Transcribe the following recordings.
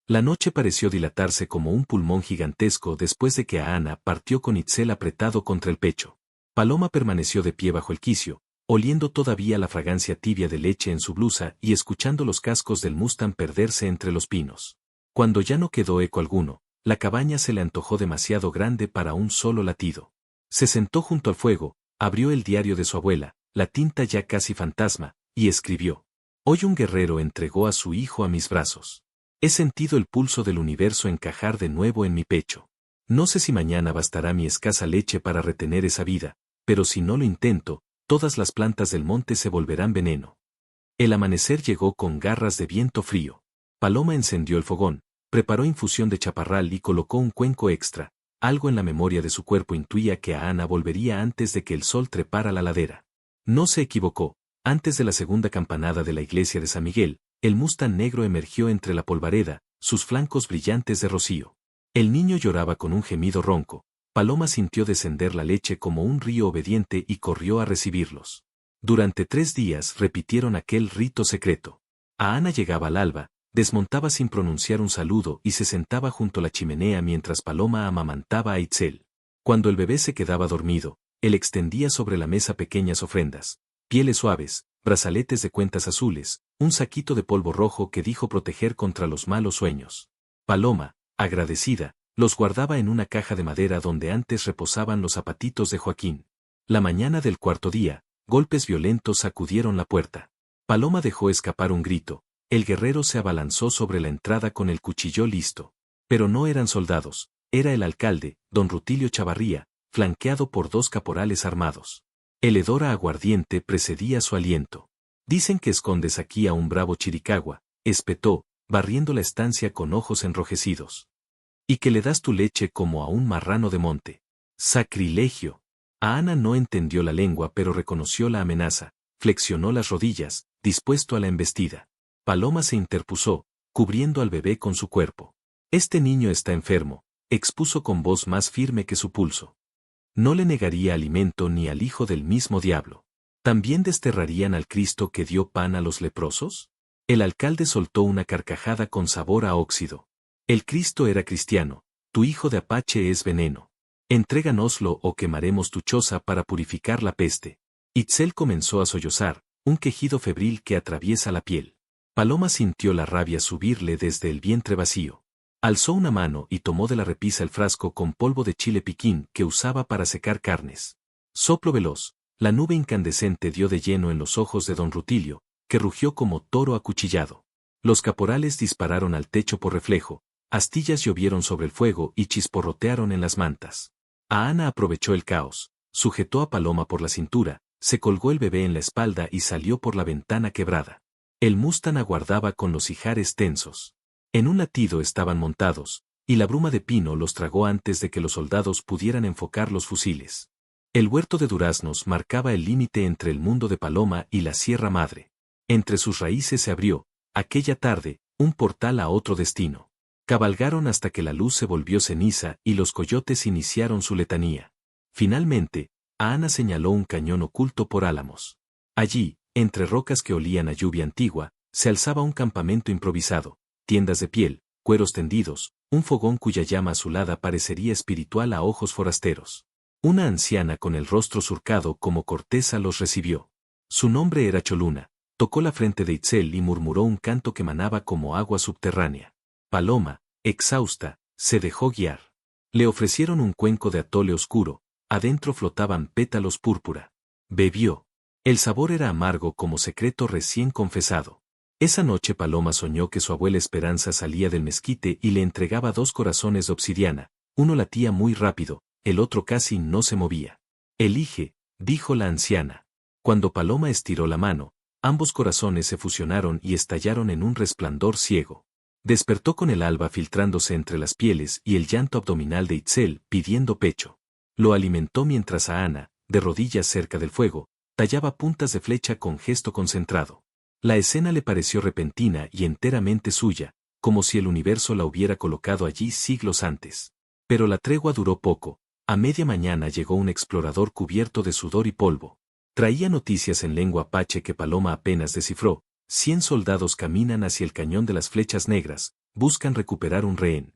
La noche pareció dilatarse como un pulmón gigantesco después de que Ahana partió con Itzel apretado contra el pecho. Paloma permaneció de pie bajo el quicio, oliendo todavía la fragancia tibia de leche en su blusa y escuchando los cascos del Mustang perderse entre los pinos. Cuando ya no quedó eco alguno, la cabaña se le antojó demasiado grande para un solo latido. Se sentó junto al fuego, abrió el diario de su abuela, la tinta ya casi fantasma, y escribió: Hoy un guerrero entregó a su hijo a mis brazos. He sentido el pulso del universo encajar de nuevo en mi pecho. No sé si mañana bastará mi escasa leche para retener esa vida, pero si no lo intento, todas las plantas del monte se volverán veneno. El amanecer llegó con garras de viento frío. Paloma encendió el fogón, preparó infusión de chaparral y colocó un cuenco extra. Algo en la memoria de su cuerpo intuía que Ahana volvería antes de que el sol trepara la ladera. No se equivocó. Antes de la segunda campanada de la iglesia de San Miguel, el Mustang negro emergió entre la polvareda, sus flancos brillantes de rocío. El niño lloraba con un gemido ronco. Paloma sintió descender la leche como un río obediente y corrió a recibirlos. Durante 3 días repitieron aquel rito secreto. Ahana llegaba al alba, desmontaba sin pronunciar un saludo y se sentaba junto a la chimenea mientras Paloma amamantaba a Itzel. Cuando el bebé se quedaba dormido, él extendía sobre la mesa pequeñas ofrendas: pieles suaves, brazaletes de cuentas azules, un saquito de polvo rojo que dijo proteger contra los malos sueños. Paloma, agradecida, los guardaba en una caja de madera donde antes reposaban los zapatitos de Joaquín. La mañana del 4.º día, golpes violentos sacudieron la puerta. Paloma dejó escapar un grito. El guerrero se abalanzó sobre la entrada con el cuchillo listo. Pero no eran soldados, era el alcalde, don Rutilio Chavarría, flanqueado por 2 caporales armados. El hedor a aguardiente precedía su aliento. Dicen que escondes aquí a un bravo chiricahua, espetó, barriendo la estancia con ojos enrojecidos. Y que le das tu leche como a un marrano de monte. ¡Sacrilegio! Ahana no entendió la lengua pero reconoció la amenaza, flexionó las rodillas, dispuesto a la embestida. Paloma se interpuso, cubriendo al bebé con su cuerpo. Este niño está enfermo, expuso con voz más firme que su pulso. No le negaría alimento ni al hijo del mismo diablo. ¿También desterrarían al Cristo que dio pan a los leprosos? El alcalde soltó una carcajada con sabor a óxido. El Cristo era cristiano, tu hijo de Apache es veneno. Entréganoslo o quemaremos tu choza para purificar la peste. Itzel comenzó a sollozar, un quejido febril que atraviesa la piel. Paloma sintió la rabia subirle desde el vientre vacío. Alzó una mano y tomó de la repisa el frasco con polvo de chile piquín que usaba para secar carnes. Soplo veloz, la nube incandescente dio de lleno en los ojos de don Rutilio, que rugió como toro acuchillado. Los caporales dispararon al techo por reflejo, astillas llovieron sobre el fuego y chisporrotearon en las mantas. Ahana aprovechó el caos, sujetó a Paloma por la cintura, se colgó el bebé en la espalda y salió por la ventana quebrada. El Mustang aguardaba con los ijares tensos. En un latido estaban montados, y la bruma de pino los tragó antes de que los soldados pudieran enfocar los fusiles. El huerto de duraznos marcaba el límite entre el mundo de Paloma y la Sierra Madre. Entre sus raíces se abrió, aquella tarde, un portal a otro destino. Cabalgaron hasta que la luz se volvió ceniza y los coyotes iniciaron su letanía. Finalmente, Ahana señaló un cañón oculto por álamos. Allí, entre rocas que olían a lluvia antigua, se alzaba un campamento improvisado, tiendas de piel, cueros tendidos, un fogón cuya llama azulada parecería espiritual a ojos forasteros. Una anciana con el rostro surcado como corteza los recibió. Su nombre era Choluna, tocó la frente de Itzel y murmuró un canto que manaba como agua subterránea. Paloma, exhausta, se dejó guiar. Le ofrecieron un cuenco de atole oscuro, adentro flotaban pétalos púrpura. Bebió. El sabor era amargo como secreto recién confesado. Esa noche Paloma soñó que su abuela Esperanza salía del mezquite y le entregaba 2 corazones de obsidiana, uno latía muy rápido, el otro casi no se movía. Elige, dijo la anciana. Cuando Paloma estiró la mano, ambos corazones se fusionaron y estallaron en un resplandor ciego. Despertó con el alba filtrándose entre las pieles y el llanto abdominal de Itzel pidiendo pecho. Lo alimentó mientras Ahana, de rodillas cerca del fuego, tallaba puntas de flecha con gesto concentrado. La escena le pareció repentina y enteramente suya, como si el universo la hubiera colocado allí siglos antes. Pero la tregua duró poco. A media mañana llegó un explorador cubierto de sudor y polvo. Traía noticias en lengua apache que Paloma apenas descifró, 100 soldados caminan hacia el cañón de las flechas negras, buscan recuperar un rehén.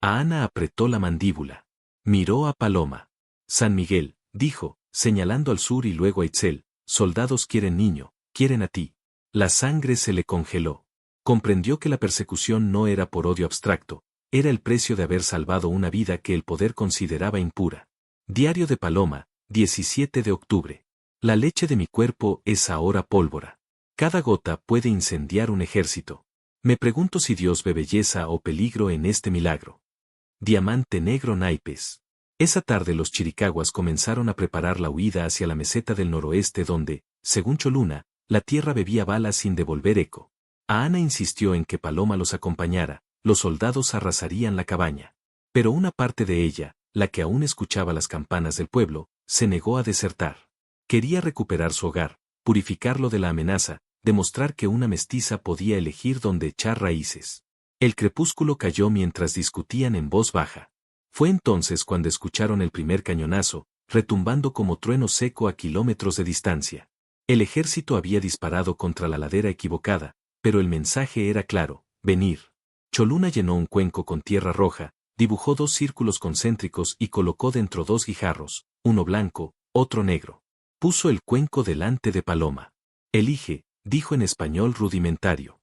Ana apretó la mandíbula. Miró a Paloma. San Miguel, dijo, señalando al sur y luego a Itzel, soldados quieren niño, quieren a ti. La sangre se le congeló. Comprendió que la persecución no era por odio abstracto, era el precio de haber salvado una vida que el poder consideraba impura. Diario de Paloma, 17 de octubre. La leche de mi cuerpo es ahora pólvora. Cada gota puede incendiar un ejército. Me pregunto si Dios ve belleza o peligro en este milagro. Diamante negro naipes. Esa tarde los chiricahuas comenzaron a preparar la huida hacia la meseta del noroeste donde, según Choluna, la tierra bebía balas sin devolver eco. Ana insistió en que Paloma los acompañara, los soldados arrasarían la cabaña. Pero una parte de ella, la que aún escuchaba las campanas del pueblo, se negó a desertar. Quería recuperar su hogar, purificarlo de la amenaza, demostrar que una mestiza podía elegir dónde echar raíces. El crepúsculo cayó mientras discutían en voz baja. Fue entonces cuando escucharon el primer cañonazo, retumbando como trueno seco a kilómetros de distancia. El ejército había disparado contra la ladera equivocada, pero el mensaje era claro: venir. Choluna llenó un cuenco con tierra roja, dibujó 2 círculos concéntricos y colocó dentro 2 guijarros, uno blanco, otro negro. Puso el cuenco delante de Paloma. Elige, dijo en español rudimentario.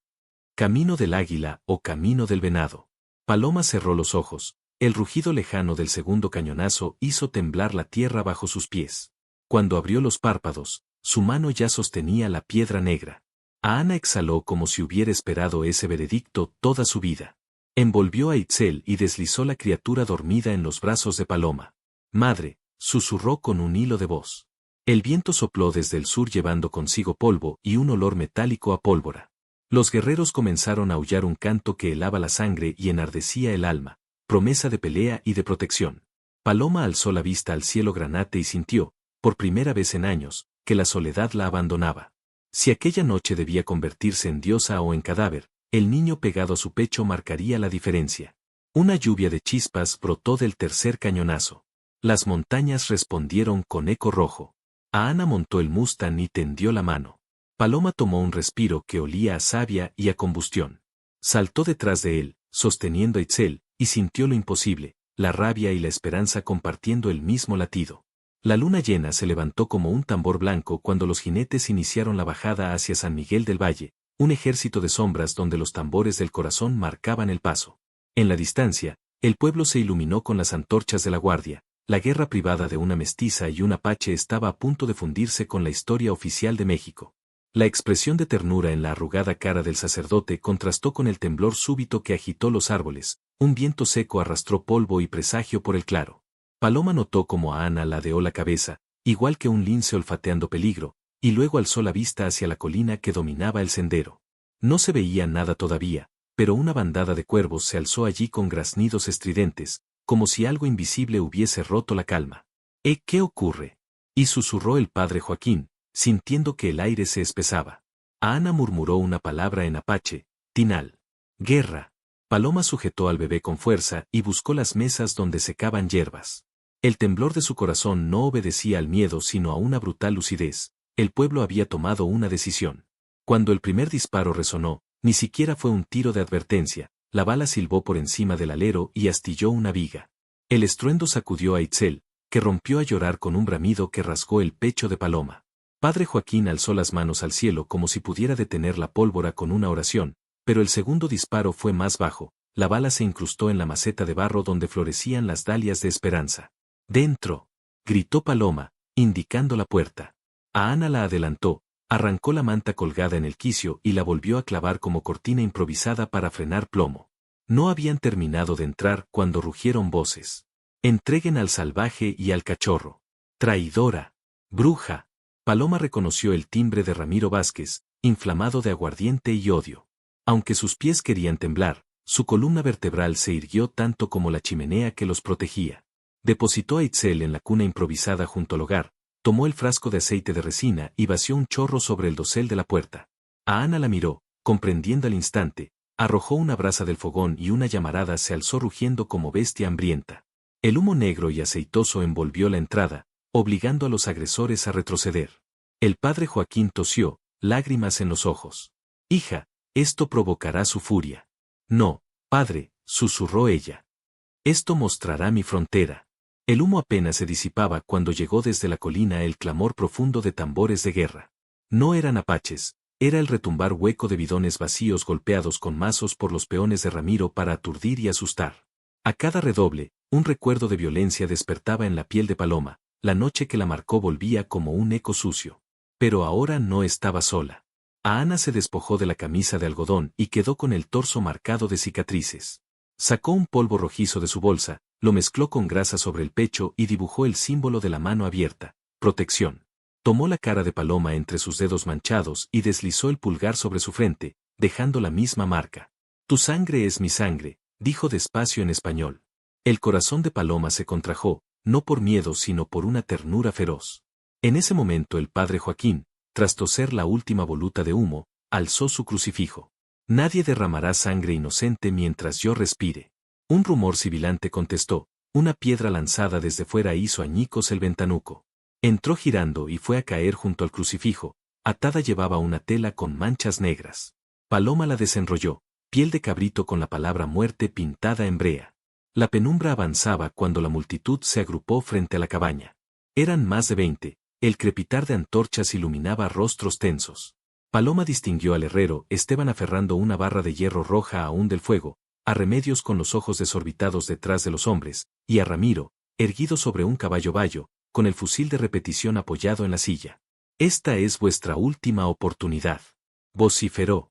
Camino del águila o camino del venado. Paloma cerró los ojos. El rugido lejano del segundo cañonazo hizo temblar la tierra bajo sus pies. Cuando abrió los párpados, su mano ya sostenía la piedra negra. Ana exhaló como si hubiera esperado ese veredicto toda su vida. Envolvió a Itzel y deslizó la criatura dormida en los brazos de Paloma. Madre, susurró con un hilo de voz. El viento sopló desde el sur llevando consigo polvo y un olor metálico a pólvora. Los guerreros comenzaron a aullar un canto que helaba la sangre y enardecía el alma, promesa de pelea y de protección. Paloma alzó la vista al cielo granate y sintió, por primera vez en años, que la soledad la abandonaba. Si aquella noche debía convertirse en diosa o en cadáver, el niño pegado a su pecho marcaría la diferencia. Una lluvia de chispas brotó del tercer cañonazo. Las montañas respondieron con eco rojo. Ana montó el Mustang y tendió la mano. Paloma tomó un respiro que olía a savia y a combustión. Saltó detrás de él, sosteniendo a Itzel, y sintió lo imposible, la rabia y la esperanza compartiendo el mismo latido. La luna llena se levantó como un tambor blanco cuando los jinetes iniciaron la bajada hacia San Miguel del Valle, un ejército de sombras donde los tambores del corazón marcaban el paso. En la distancia, el pueblo se iluminó con las antorchas de la guardia. La guerra privada de una mestiza y un apache estaba a punto de fundirse con la historia oficial de México. La expresión de ternura en la arrugada cara del sacerdote contrastó con el temblor súbito que agitó los árboles. Un viento seco arrastró polvo y presagio por el claro. Paloma notó como a Ana ladeó la cabeza, igual que un lince olfateando peligro, y luego alzó la vista hacia la colina que dominaba el sendero. No se veía nada todavía, pero una bandada de cuervos se alzó allí con graznidos estridentes, como si algo invisible hubiese roto la calma. ¿Qué ocurre? Y susurró el padre Joaquín, sintiendo que el aire se espesaba. Ana murmuró una palabra en apache: tinal. Guerra. Paloma sujetó al bebé con fuerza y buscó las mesas donde secaban hierbas. El temblor de su corazón no obedecía al miedo sino a una brutal lucidez. El pueblo había tomado una decisión. Cuando el primer disparo resonó, ni siquiera fue un tiro de advertencia. La bala silbó por encima del alero y astilló una viga. El estruendo sacudió a Itzel, que rompió a llorar con un bramido que rasgó el pecho de Paloma. Padre Joaquín alzó las manos al cielo como si pudiera detener la pólvora con una oración, pero el segundo disparo fue más bajo. La bala se incrustó en la maceta de barro donde florecían las dalias de esperanza. ¡Dentro!, gritó Paloma, indicando la puerta. A Ana la adelantó, arrancó la manta colgada en el quicio y la volvió a clavar como cortina improvisada para frenar plomo. No habían terminado de entrar cuando rugieron voces. «Entreguen al salvaje y al cachorro». «Traidora». «Bruja». Paloma reconoció el timbre de Ramiro Vázquez, inflamado de aguardiente y odio. Aunque sus pies querían temblar, su columna vertebral se irguió tanto como la chimenea que los protegía. Depositó a Itzel en la cuna improvisada junto al hogar, tomó el frasco de aceite de resina y vació un chorro sobre el dosel de la puerta. A Ana la miró, comprendiendo al instante, arrojó una brasa del fogón y una llamarada se alzó rugiendo como bestia hambrienta. El humo negro y aceitoso envolvió la entrada, obligando a los agresores a retroceder. El padre Joaquín tosió, lágrimas en los ojos. Hija, esto provocará su furia. No, padre, susurró ella. Esto mostrará mi frontera. El humo apenas se disipaba cuando llegó desde la colina el clamor profundo de tambores de guerra. No eran apaches, era el retumbar hueco de bidones vacíos golpeados con mazos por los peones de Ramiro para aturdir y asustar. A cada redoble, un recuerdo de violencia despertaba en la piel de Paloma, la noche que la marcó volvía como un eco sucio. Pero ahora no estaba sola. Ana se despojó de la camisa de algodón y quedó con el torso marcado de cicatrices. Sacó un polvo rojizo de su bolsa, lo mezcló con grasa sobre el pecho y dibujó el símbolo de la mano abierta, protección. Tomó la cara de Paloma entre sus dedos manchados y deslizó el pulgar sobre su frente, dejando la misma marca. Tu sangre es mi sangre, dijo despacio en español. El corazón de Paloma se contrajo, no por miedo sino por una ternura feroz. En ese momento el padre Joaquín, tras toser la última voluta de humo, alzó su crucifijo. Nadie derramará sangre inocente mientras yo respire. Un rumor sibilante contestó, una piedra lanzada desde fuera hizo añicos el ventanuco. Entró girando y fue a caer junto al crucifijo, atada llevaba una tela con manchas negras. Paloma la desenrolló, piel de cabrito con la palabra muerte pintada en brea. La penumbra avanzaba cuando la multitud se agrupó frente a la cabaña. Eran más de 20, el crepitar de antorchas iluminaba rostros tensos. Paloma distinguió al herrero Esteban aferrando una barra de hierro roja aún del fuego, a Remedios con los ojos desorbitados detrás de los hombres, y a Ramiro, erguido sobre un caballo bayo, con el fusil de repetición apoyado en la silla. Esta es vuestra última oportunidad. Vociferó.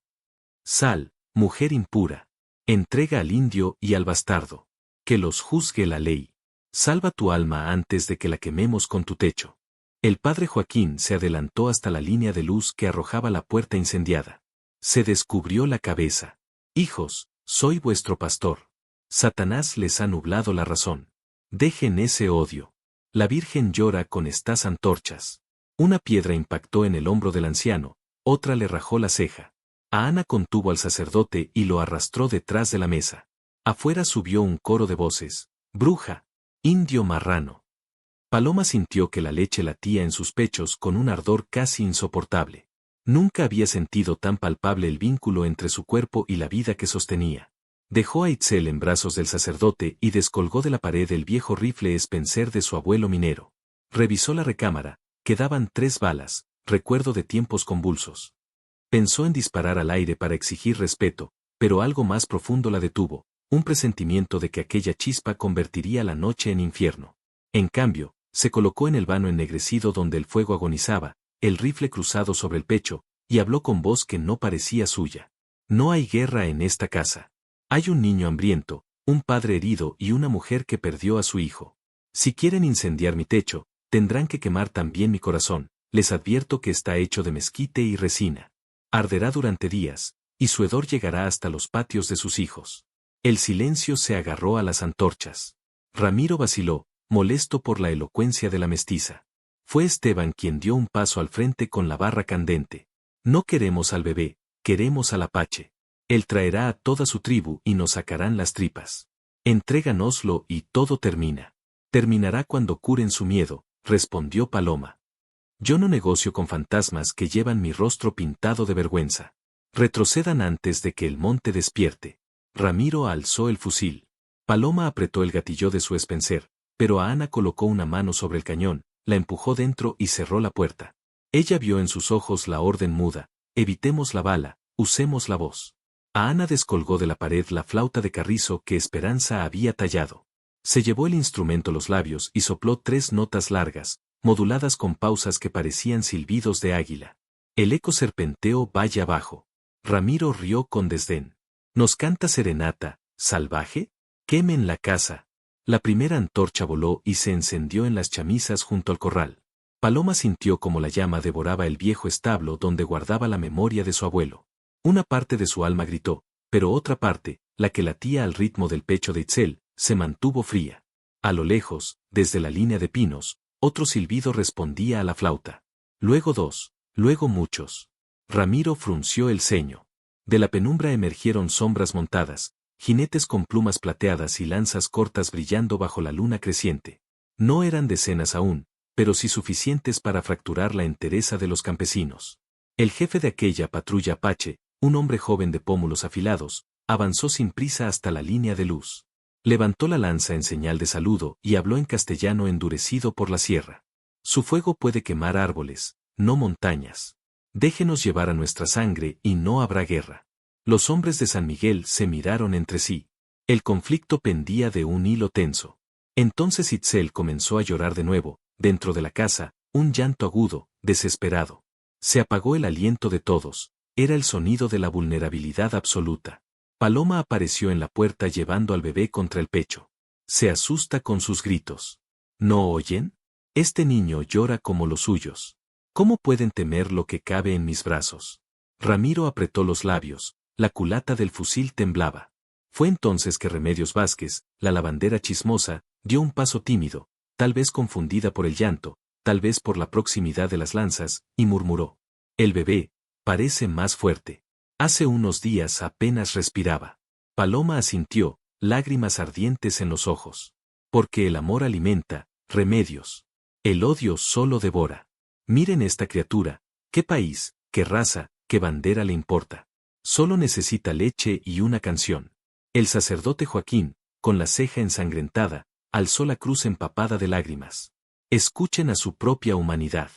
Sal, mujer impura. Entrega al indio y al bastardo. Que los juzgue la ley. Salva tu alma antes de que la quememos con tu techo. El padre Joaquín se adelantó hasta la línea de luz que arrojaba la puerta incendiada. Se descubrió la cabeza. Hijos, soy vuestro pastor. Satanás les ha nublado la razón. Dejen ese odio. La Virgen llora con estas antorchas. Una piedra impactó en el hombro del anciano, otra le rajó la ceja. A Ana contuvo al sacerdote y lo arrastró detrás de la mesa. Afuera subió un coro de voces. Bruja. Indio marrano. Paloma sintió que la leche latía en sus pechos con un ardor casi insoportable. Nunca había sentido tan palpable el vínculo entre su cuerpo y la vida que sostenía. Dejó a Itzel en brazos del sacerdote y descolgó de la pared el viejo rifle Spencer de su abuelo minero. Revisó la recámara, quedaban 3 balas, recuerdo de tiempos convulsos. Pensó en disparar al aire para exigir respeto, pero algo más profundo la detuvo, un presentimiento de que aquella chispa convertiría la noche en infierno. En cambio, se colocó en el vano ennegrecido donde el fuego agonizaba, el rifle cruzado sobre el pecho, y habló con voz que no parecía suya. No hay guerra en esta casa. Hay un niño hambriento, un padre herido y una mujer que perdió a su hijo. Si quieren incendiar mi techo, tendrán que quemar también mi corazón, les advierto que está hecho de mezquite y resina. Arderá durante días, y su hedor llegará hasta los patios de sus hijos. El silencio se agarró a las antorchas. Ramiro vaciló, molesto por la elocuencia de la mestiza. Fue Esteban quien dio un paso al frente con la barra candente. No queremos al bebé, queremos al apache. Él traerá a toda su tribu y nos sacarán las tripas. Entréganoslo y todo termina. Terminará cuando curen su miedo, respondió Paloma. Yo no negocio con fantasmas que llevan mi rostro pintado de vergüenza. Retrocedan antes de que el monte despierte. Ramiro alzó el fusil. Paloma apretó el gatillo de su Spencer, pero a Ana colocó una mano sobre el cañón, la empujó dentro y cerró la puerta. Ella vio en sus ojos la orden muda, evitemos la bala, usemos la voz. A Ana descolgó de la pared la flauta de carrizo que Esperanza había tallado. Se llevó el instrumento a los labios y sopló 3 notas largas, moduladas con pausas que parecían silbidos de águila. El eco serpenteó valle abajo. Ramiro rió con desdén. ¿Nos canta serenata, salvaje? Quemen la casa. La primera antorcha voló y se encendió en las chamisas junto al corral. Paloma sintió como la llama devoraba el viejo establo donde guardaba la memoria de su abuelo. Una parte de su alma gritó, pero otra parte, la que latía al ritmo del pecho de Itzel, se mantuvo fría. A lo lejos, desde la línea de pinos, otro silbido respondía a la flauta. Luego 2, luego muchos. Ramiro frunció el ceño. De la penumbra emergieron sombras montadas, jinetes con plumas plateadas y lanzas cortas brillando bajo la luna creciente. No eran decenas aún, pero sí suficientes para fracturar la entereza de los campesinos. El jefe de aquella patrulla apache, un hombre joven de pómulos afilados, avanzó sin prisa hasta la línea de luz. Levantó la lanza en señal de saludo y habló en castellano endurecido por la sierra. Su fuego puede quemar árboles, no montañas. Déjenos llevar a nuestra sangre y no habrá guerra. Los hombres de San Miguel se miraron entre sí. El conflicto pendía de un hilo tenso. Entonces Itzel comenzó a llorar de nuevo, dentro de la casa, un llanto agudo, desesperado. Se apagó el aliento de todos, era el sonido de la vulnerabilidad absoluta. Paloma apareció en la puerta llevando al bebé contra el pecho. Se asusta con sus gritos. ¿No oyen? Este niño llora como los suyos. ¿Cómo pueden temer lo que cabe en mis brazos? Ramiro apretó los labios, la culata del fusil temblaba. Fue entonces que Remedios Vázquez, la lavandera chismosa, dio un paso tímido, tal vez confundida por el llanto, tal vez por la proximidad de las lanzas, y murmuró. El bebé, parece más fuerte. Hace unos días apenas respiraba. Paloma asintió, lágrimas ardientes en los ojos. Porque el amor alimenta, Remedios. El odio solo devora. Miren esta criatura, qué país, qué raza, qué bandera le importa. Solo necesita leche y una canción. El sacerdote Joaquín, con la ceja ensangrentada, alzó la cruz empapada de lágrimas. Escuchen a su propia humanidad.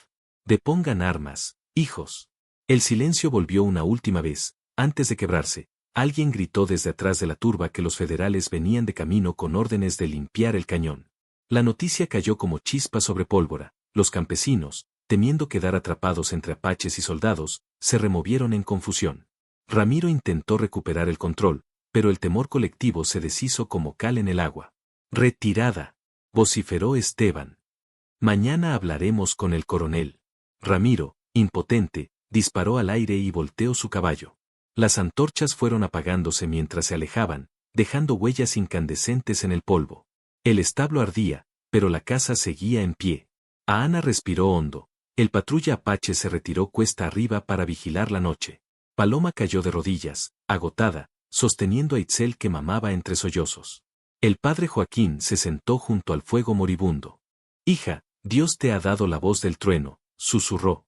Depongan armas, hijos. El silencio volvió una última vez, antes de quebrarse. Alguien gritó desde atrás de la turba que los federales venían de camino con órdenes de limpiar el cañón. La noticia cayó como chispa sobre pólvora. Los campesinos, temiendo quedar atrapados entre apaches y soldados, se removieron en confusión. Ramiro intentó recuperar el control, pero el temor colectivo se deshizo como cal en el agua. «Retirada», vociferó Esteban. «Mañana hablaremos con el coronel». Ramiro, impotente, disparó al aire y volteó su caballo. Las antorchas fueron apagándose mientras se alejaban, dejando huellas incandescentes en el polvo. El establo ardía, pero la casa seguía en pie. Ana respiró hondo. El patrulla apache se retiró cuesta arriba para vigilar la noche. Paloma cayó de rodillas, agotada, sosteniendo a Itzel que mamaba entre sollozos. El padre Joaquín se sentó junto al fuego moribundo. «Hija, Dios te ha dado la voz del trueno», susurró.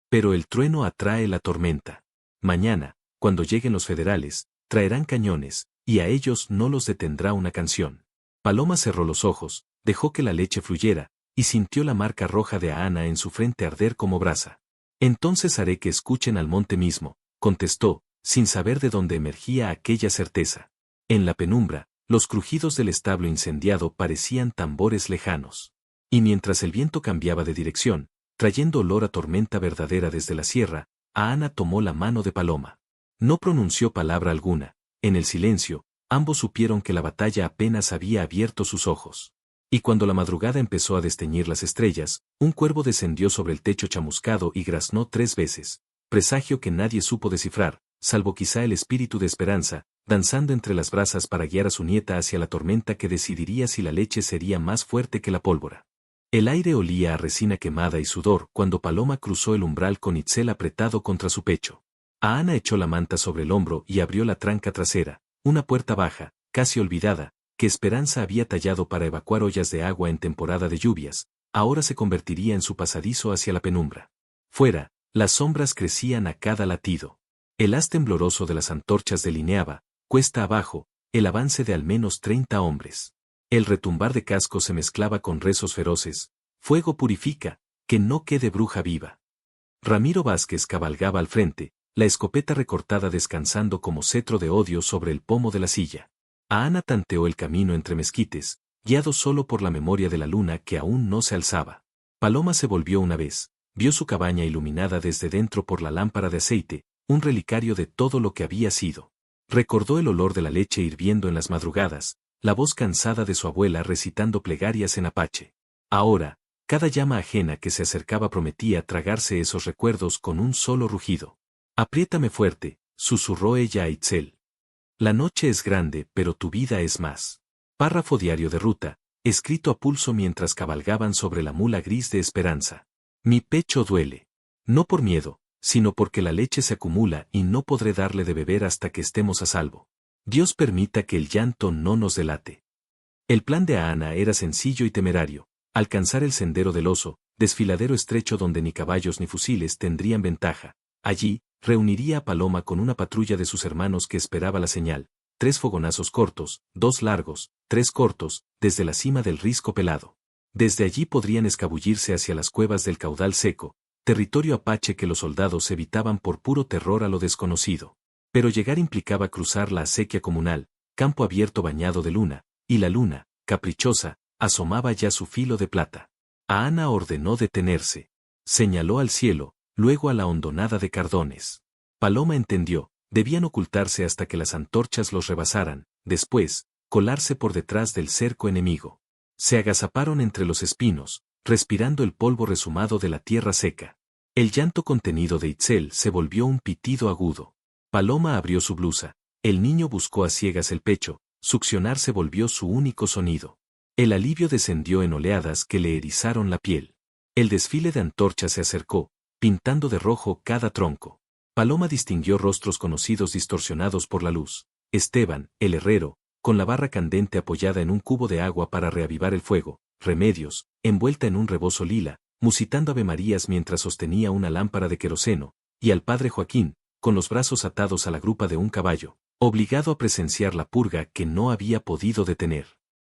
«Pero el trueno atrae la tormenta. Mañana, cuando lleguen los federales, traerán cañones, y a ellos no los detendrá una canción». Paloma cerró los ojos, dejó que la leche fluyera, y sintió la marca roja de Ana en su frente arder como brasa. «Entonces haré que escuchen al monte mismo», contestó, sin saber de dónde emergía aquella certeza. En la penumbra, los crujidos del establo incendiado parecían tambores lejanos. Y mientras el viento cambiaba de dirección, trayendo olor a tormenta verdadera desde la sierra, Ana tomó la mano de Paloma. No pronunció palabra alguna. En el silencio, ambos supieron que la batalla apenas había abierto sus ojos. Y cuando la madrugada empezó a desteñir las estrellas, un cuervo descendió sobre el techo chamuscado y graznó 3 veces, presagio que nadie supo descifrar, salvo quizá el espíritu de Esperanza, danzando entre las brasas para guiar a su nieta hacia la tormenta que decidiría si la leche sería más fuerte que la pólvora. El aire olía a resina quemada y sudor cuando Paloma cruzó el umbral con Itzel apretado contra su pecho. Ana echó la manta sobre el hombro y abrió la tranca trasera, una puerta baja, casi olvidada, que Esperanza había tallado para evacuar ollas de agua en temporada de lluvias, ahora se convertiría en su pasadizo hacia la penumbra. Fuera, las sombras crecían a cada latido. El haz tembloroso de las antorchas delineaba, cuesta abajo, el avance de al menos 30 hombres. El retumbar de cascos se mezclaba con rezos feroces. «Fuego purifica, que no quede bruja viva». Ramiro Vázquez cabalgaba al frente, la escopeta recortada descansando como cetro de odio sobre el pomo de la silla. Ana tanteó el camino entre mezquites, guiado solo por la memoria de la luna que aún no se alzaba. Paloma se volvió una vez, vio su cabaña iluminada desde dentro por la lámpara de aceite, un relicario de todo lo que había sido. Recordó el olor de la leche hirviendo en las madrugadas, la voz cansada de su abuela recitando plegarias en apache. Ahora, cada llama ajena que se acercaba prometía tragarse esos recuerdos con un solo rugido. «Apriétame fuerte», susurró ella a Itzel. «La noche es grande, pero tu vida es más». Párrafo diario de ruta, escrito a pulso mientras cabalgaban sobre la mula gris de Esperanza. «Mi pecho duele. No por miedo, sino porque la leche se acumula y no podré darle de beber hasta que estemos a salvo. Dios permita que el llanto no nos delate». El plan de Ana era sencillo y temerario: alcanzar el sendero del oso, desfiladero estrecho donde ni caballos ni fusiles tendrían ventaja. Allí, reuniría a Paloma con una patrulla de sus hermanos que esperaba la señal, 3 fogonazos cortos, 2 largos, 3 cortos, desde la cima del risco pelado. Desde allí podrían escabullirse hacia las cuevas del caudal seco, territorio apache que los soldados evitaban por puro terror a lo desconocido. Pero llegar implicaba cruzar la acequia comunal, campo abierto bañado de luna, y la luna, caprichosa, asomaba ya su filo de plata. Ana ordenó detenerse. Señaló al cielo, luego a la hondonada de cardones. Paloma entendió, debían ocultarse hasta que las antorchas los rebasaran, después, colarse por detrás del cerco enemigo. Se agazaparon entre los espinos, respirando el polvo resumado de la tierra seca. El llanto contenido de Itzel se volvió un pitido agudo. Paloma abrió su blusa, el niño buscó a ciegas el pecho, succionar se volvió su único sonido. El alivio descendió en oleadas que le erizaron la piel. El desfile de antorchas se acercó, pintando de rojo cada tronco. Paloma distinguió rostros conocidos distorsionados por la luz. Esteban, el herrero, con la barra candente apoyada en un cubo de agua para reavivar el fuego. Remedios, envuelta en un rebozo lila, musitando avemarías mientras sostenía una lámpara de queroseno, y al padre Joaquín, con los brazos atados a la grupa de un caballo, obligado a presenciar la purga que no había podido detener.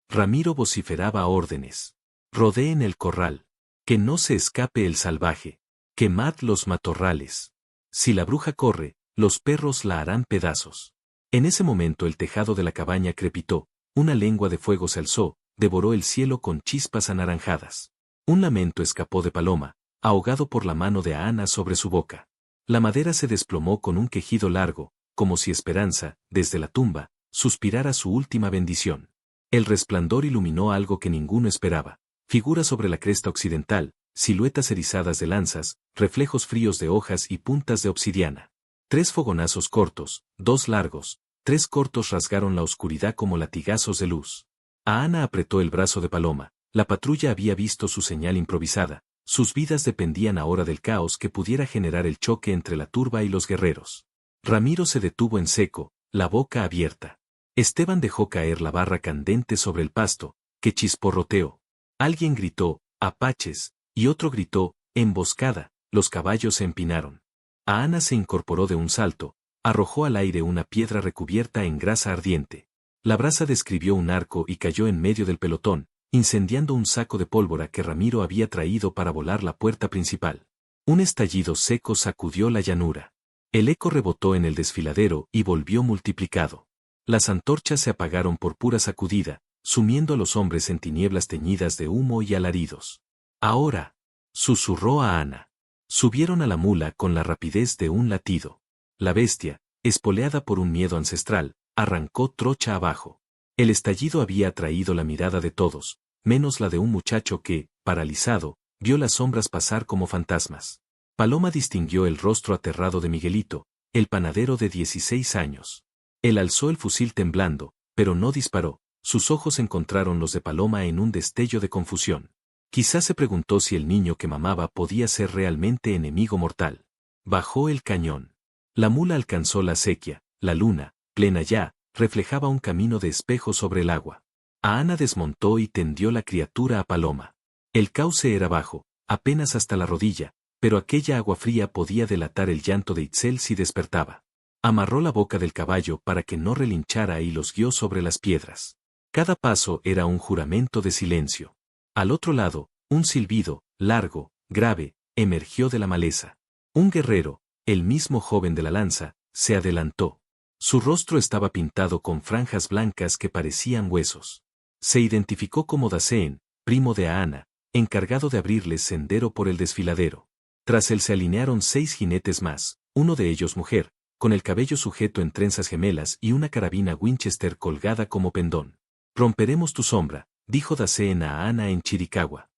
Ramiro vociferaba órdenes. Rodeen el corral. Que no se escape el salvaje. Quemad los matorrales. Si la bruja corre, los perros la harán pedazos. En ese momento el tejado de la cabaña crepitó, una lengua de fuego se alzó, devoró el cielo con chispas anaranjadas. Un lamento escapó de Paloma, ahogado por la mano de Ana sobre su boca. La madera se desplomó con un quejido largo, como si Esperanza, desde la tumba, suspirara su última bendición. El resplandor iluminó algo que ninguno esperaba. Figuras sobre la cresta occidental, siluetas erizadas de lanzas, reflejos fríos de hojas y puntas de obsidiana. 3 fogonazos cortos, 2 largos, 3 cortos rasgaron la oscuridad como latigazos de luz. A Ana apretó el brazo de Paloma. La patrulla había visto su señal improvisada. Sus vidas dependían ahora del caos que pudiera generar el choque entre la turba y los guerreros. Ramiro se detuvo en seco, la boca abierta. Esteban dejó caer la barra candente sobre el pasto, que chisporroteó. Alguien gritó, apaches, y otro gritó, emboscada. Los caballos se empinaron. A Ana se incorporó de un salto, arrojó al aire una piedra recubierta en grasa ardiente. La brasa describió un arco y cayó en medio del pelotón, incendiando un saco de pólvora que Ramiro había traído para volar la puerta principal. Un estallido seco sacudió la llanura. El eco rebotó en el desfiladero y volvió multiplicado. Las antorchas se apagaron por pura sacudida, sumiendo a los hombres en tinieblas teñidas de humo y alaridos. Ahora, susurró a Ana. Subieron a la mula con la rapidez de un latido. La bestia, espoleada por un miedo ancestral, arrancó trocha abajo. El estallido había atraído la mirada de todos, menos la de un muchacho que, paralizado, vio las sombras pasar como fantasmas. Paloma distinguió el rostro aterrado de Miguelito, el panadero de 16 años. Él alzó el fusil temblando, pero no disparó. Sus ojos encontraron los de Paloma en un destello de confusión. Quizás se preguntó si el niño que mamaba podía ser realmente enemigo mortal. Bajó el cañón. La mula alcanzó la acequia, la luna, plena ya, reflejaba un camino de espejo sobre el agua. A Ana desmontó y tendió la criatura a Paloma. El cauce era bajo, apenas hasta la rodilla, pero aquella agua fría podía delatar el llanto de Itzel si despertaba. Amarró la boca del caballo para que no relinchara y los guió sobre las piedras. Cada paso era un juramento de silencio. Al otro lado, un silbido, largo, grave, emergió de la maleza. Un guerrero, el mismo joven de la lanza, se adelantó. Su rostro estaba pintado con franjas blancas que parecían huesos. Se identificó como Daseen, primo de Ana, encargado de abrirles sendero por el desfiladero. Tras él se alinearon 6 jinetes más, uno de ellos mujer, con el cabello sujeto en trenzas gemelas y una carabina Winchester colgada como pendón. Romperemos tu sombra, dijo Daseen a Ana en Chiricahua.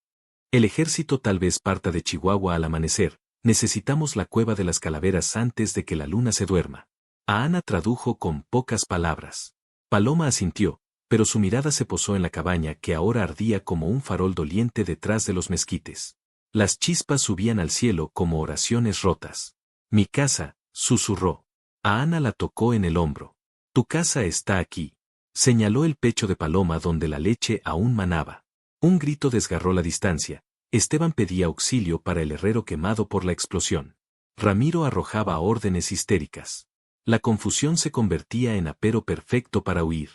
El ejército tal vez parta de Chihuahua al amanecer, necesitamos la cueva de las calaveras antes de que la luna se duerma. A Ana tradujo con pocas palabras. Paloma asintió, pero su mirada se posó en la cabaña que ahora ardía como un farol doliente detrás de los mezquites. Las chispas subían al cielo como oraciones rotas. Mi casa, susurró. A Ana la tocó en el hombro. Tu casa está aquí. Señaló el pecho de Paloma donde la leche aún manaba. Un grito desgarró la distancia. Esteban pedía auxilio para el herrero quemado por la explosión. Ramiro arrojaba órdenes histéricas. La confusión se convertía en apero perfecto para huir.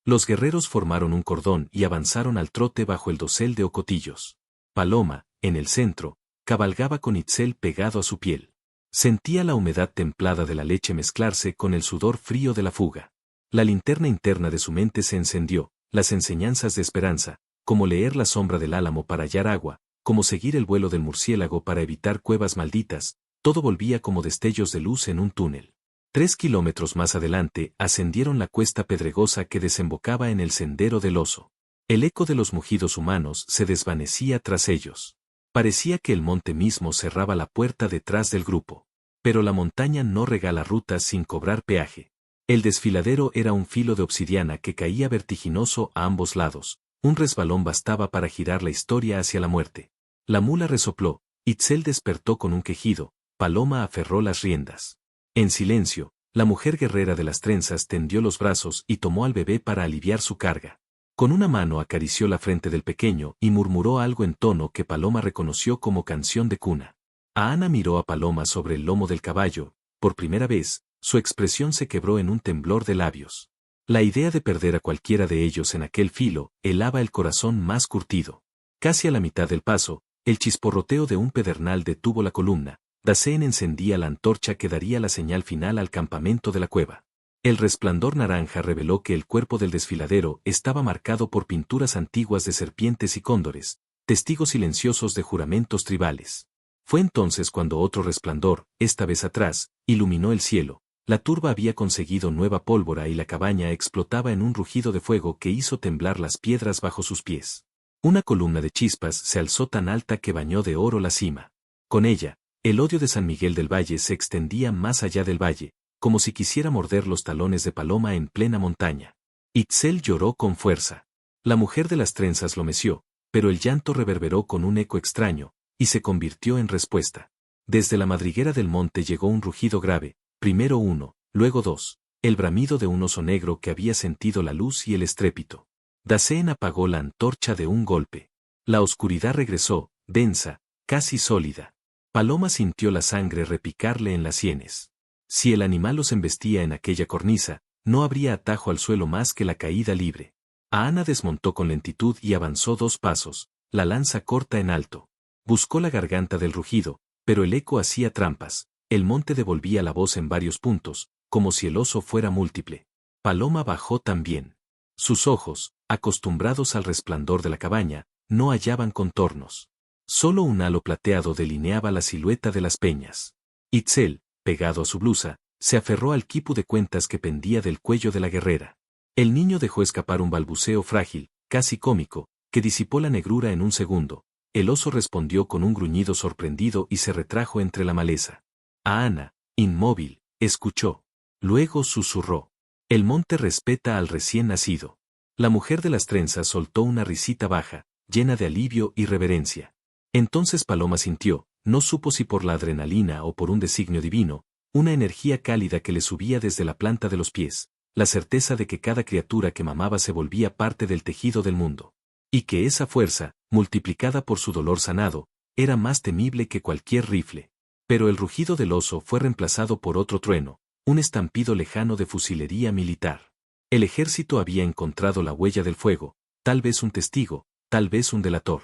Los guerreros formaron un cordón y avanzaron al trote bajo el dosel de Ocotillos. Paloma, en el centro, cabalgaba con Itzel pegado a su piel. Sentía la humedad templada de la leche mezclarse con el sudor frío de la fuga. La linterna interna de su mente se encendió, las enseñanzas de esperanza, como leer la sombra del álamo para hallar agua, como seguir el vuelo del murciélago para evitar cuevas malditas, todo volvía como destellos de luz en un túnel. 3 kilómetros más adelante ascendieron la cuesta pedregosa que desembocaba en el sendero del oso. El eco de los mugidos humanos se desvanecía tras ellos. Parecía que el monte mismo cerraba la puerta detrás del grupo. Pero la montaña no regala rutas sin cobrar peaje. El desfiladero era un filo de obsidiana que caía vertiginoso a ambos lados. Un resbalón bastaba para girar la historia hacia la muerte. La mula resopló, Itzel despertó con un quejido, Paloma aferró las riendas. En silencio, la mujer guerrera de las trenzas tendió los brazos y tomó al bebé para aliviar su carga. Con una mano acarició la frente del pequeño y murmuró algo en tono que Paloma reconoció como canción de cuna. Ana miró a Paloma sobre el lomo del caballo. Por primera vez, su expresión se quebró en un temblor de labios. La idea de perder a cualquiera de ellos en aquel filo helaba el corazón más curtido. Casi a la mitad del paso, el chisporroteo de un pedernal detuvo la columna. Dasein encendía la antorcha que daría la señal final al campamento de la cueva. El resplandor naranja reveló que el cuerpo del desfiladero estaba marcado por pinturas antiguas de serpientes y cóndores, testigos silenciosos de juramentos tribales. Fue entonces cuando otro resplandor, esta vez atrás, iluminó el cielo. La turba había conseguido nueva pólvora y la cabaña explotaba en un rugido de fuego que hizo temblar las piedras bajo sus pies. Una columna de chispas se alzó tan alta que bañó de oro la cima. Con ella, el odio de San Miguel del Valle se extendía más allá del valle, como si quisiera morder los talones de Paloma en plena montaña. Itzel lloró con fuerza. La mujer de las trenzas lo meció, pero el llanto reverberó con un eco extraño, y se convirtió en respuesta. Desde la madriguera del monte llegó un rugido grave, primero uno, luego dos, el bramido de un oso negro que había sentido la luz y el estrépito. Dasein apagó la antorcha de un golpe. La oscuridad regresó, densa, casi sólida. Paloma sintió la sangre repicarle en las sienes. Si el animal los embestía en aquella cornisa, no habría atajo al suelo más que la caída libre. Ana desmontó con lentitud y avanzó 2 pasos, la lanza corta en alto. Buscó la garganta del rugido, pero el eco hacía trampas. El monte devolvía la voz en varios puntos, como si el oso fuera múltiple. Paloma bajó también. Sus ojos, acostumbrados al resplandor de la cabaña, no hallaban contornos. Solo un halo plateado delineaba la silueta de las peñas. Itzel, pegado a su blusa, se aferró al quipu de cuentas que pendía del cuello de la guerrera. El niño dejó escapar un balbuceo frágil, casi cómico, que disipó la negrura en un segundo. El oso respondió con un gruñido sorprendido y se retrajo entre la maleza. A Ana, inmóvil, escuchó. Luego susurró. El monte respeta al recién nacido. La mujer de las trenzas soltó una risita baja, llena de alivio y reverencia. Entonces Paloma sintió, no supo si por la adrenalina o por un designio divino, una energía cálida que le subía desde la planta de los pies, la certeza de que cada criatura que mamaba se volvía parte del tejido del mundo. Y que esa fuerza, multiplicada por su dolor sanado, era más temible que cualquier rifle. Pero el rugido del oso fue reemplazado por otro trueno, un estampido lejano de fusilería militar. El ejército había encontrado la huella del fuego, tal vez un testigo, tal vez un delator.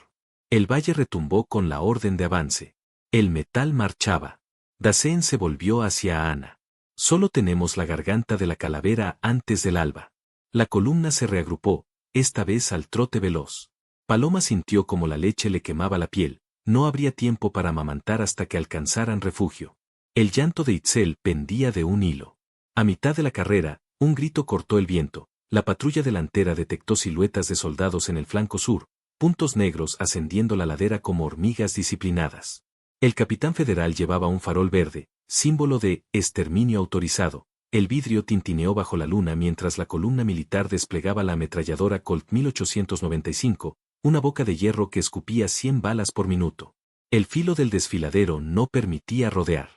El valle retumbó con la orden de avance. El metal marchaba. Dasein se volvió hacia Ana. Solo tenemos la garganta de la calavera antes del alba. La columna se reagrupó, esta vez al trote veloz. Paloma sintió como la leche le quemaba la piel. No habría tiempo para amamantar hasta que alcanzaran refugio. El llanto de Itzel pendía de un hilo. A mitad de la carrera, un grito cortó el viento. La patrulla delantera detectó siluetas de soldados en el flanco sur, puntos negros ascendiendo la ladera como hormigas disciplinadas. El capitán federal llevaba un farol verde, símbolo de exterminio autorizado. El vidrio tintineó bajo la luna mientras la columna militar desplegaba la ametralladora Colt 1895, una boca de hierro que escupía 100 balas por minuto. El filo del desfiladero no permitía rodear.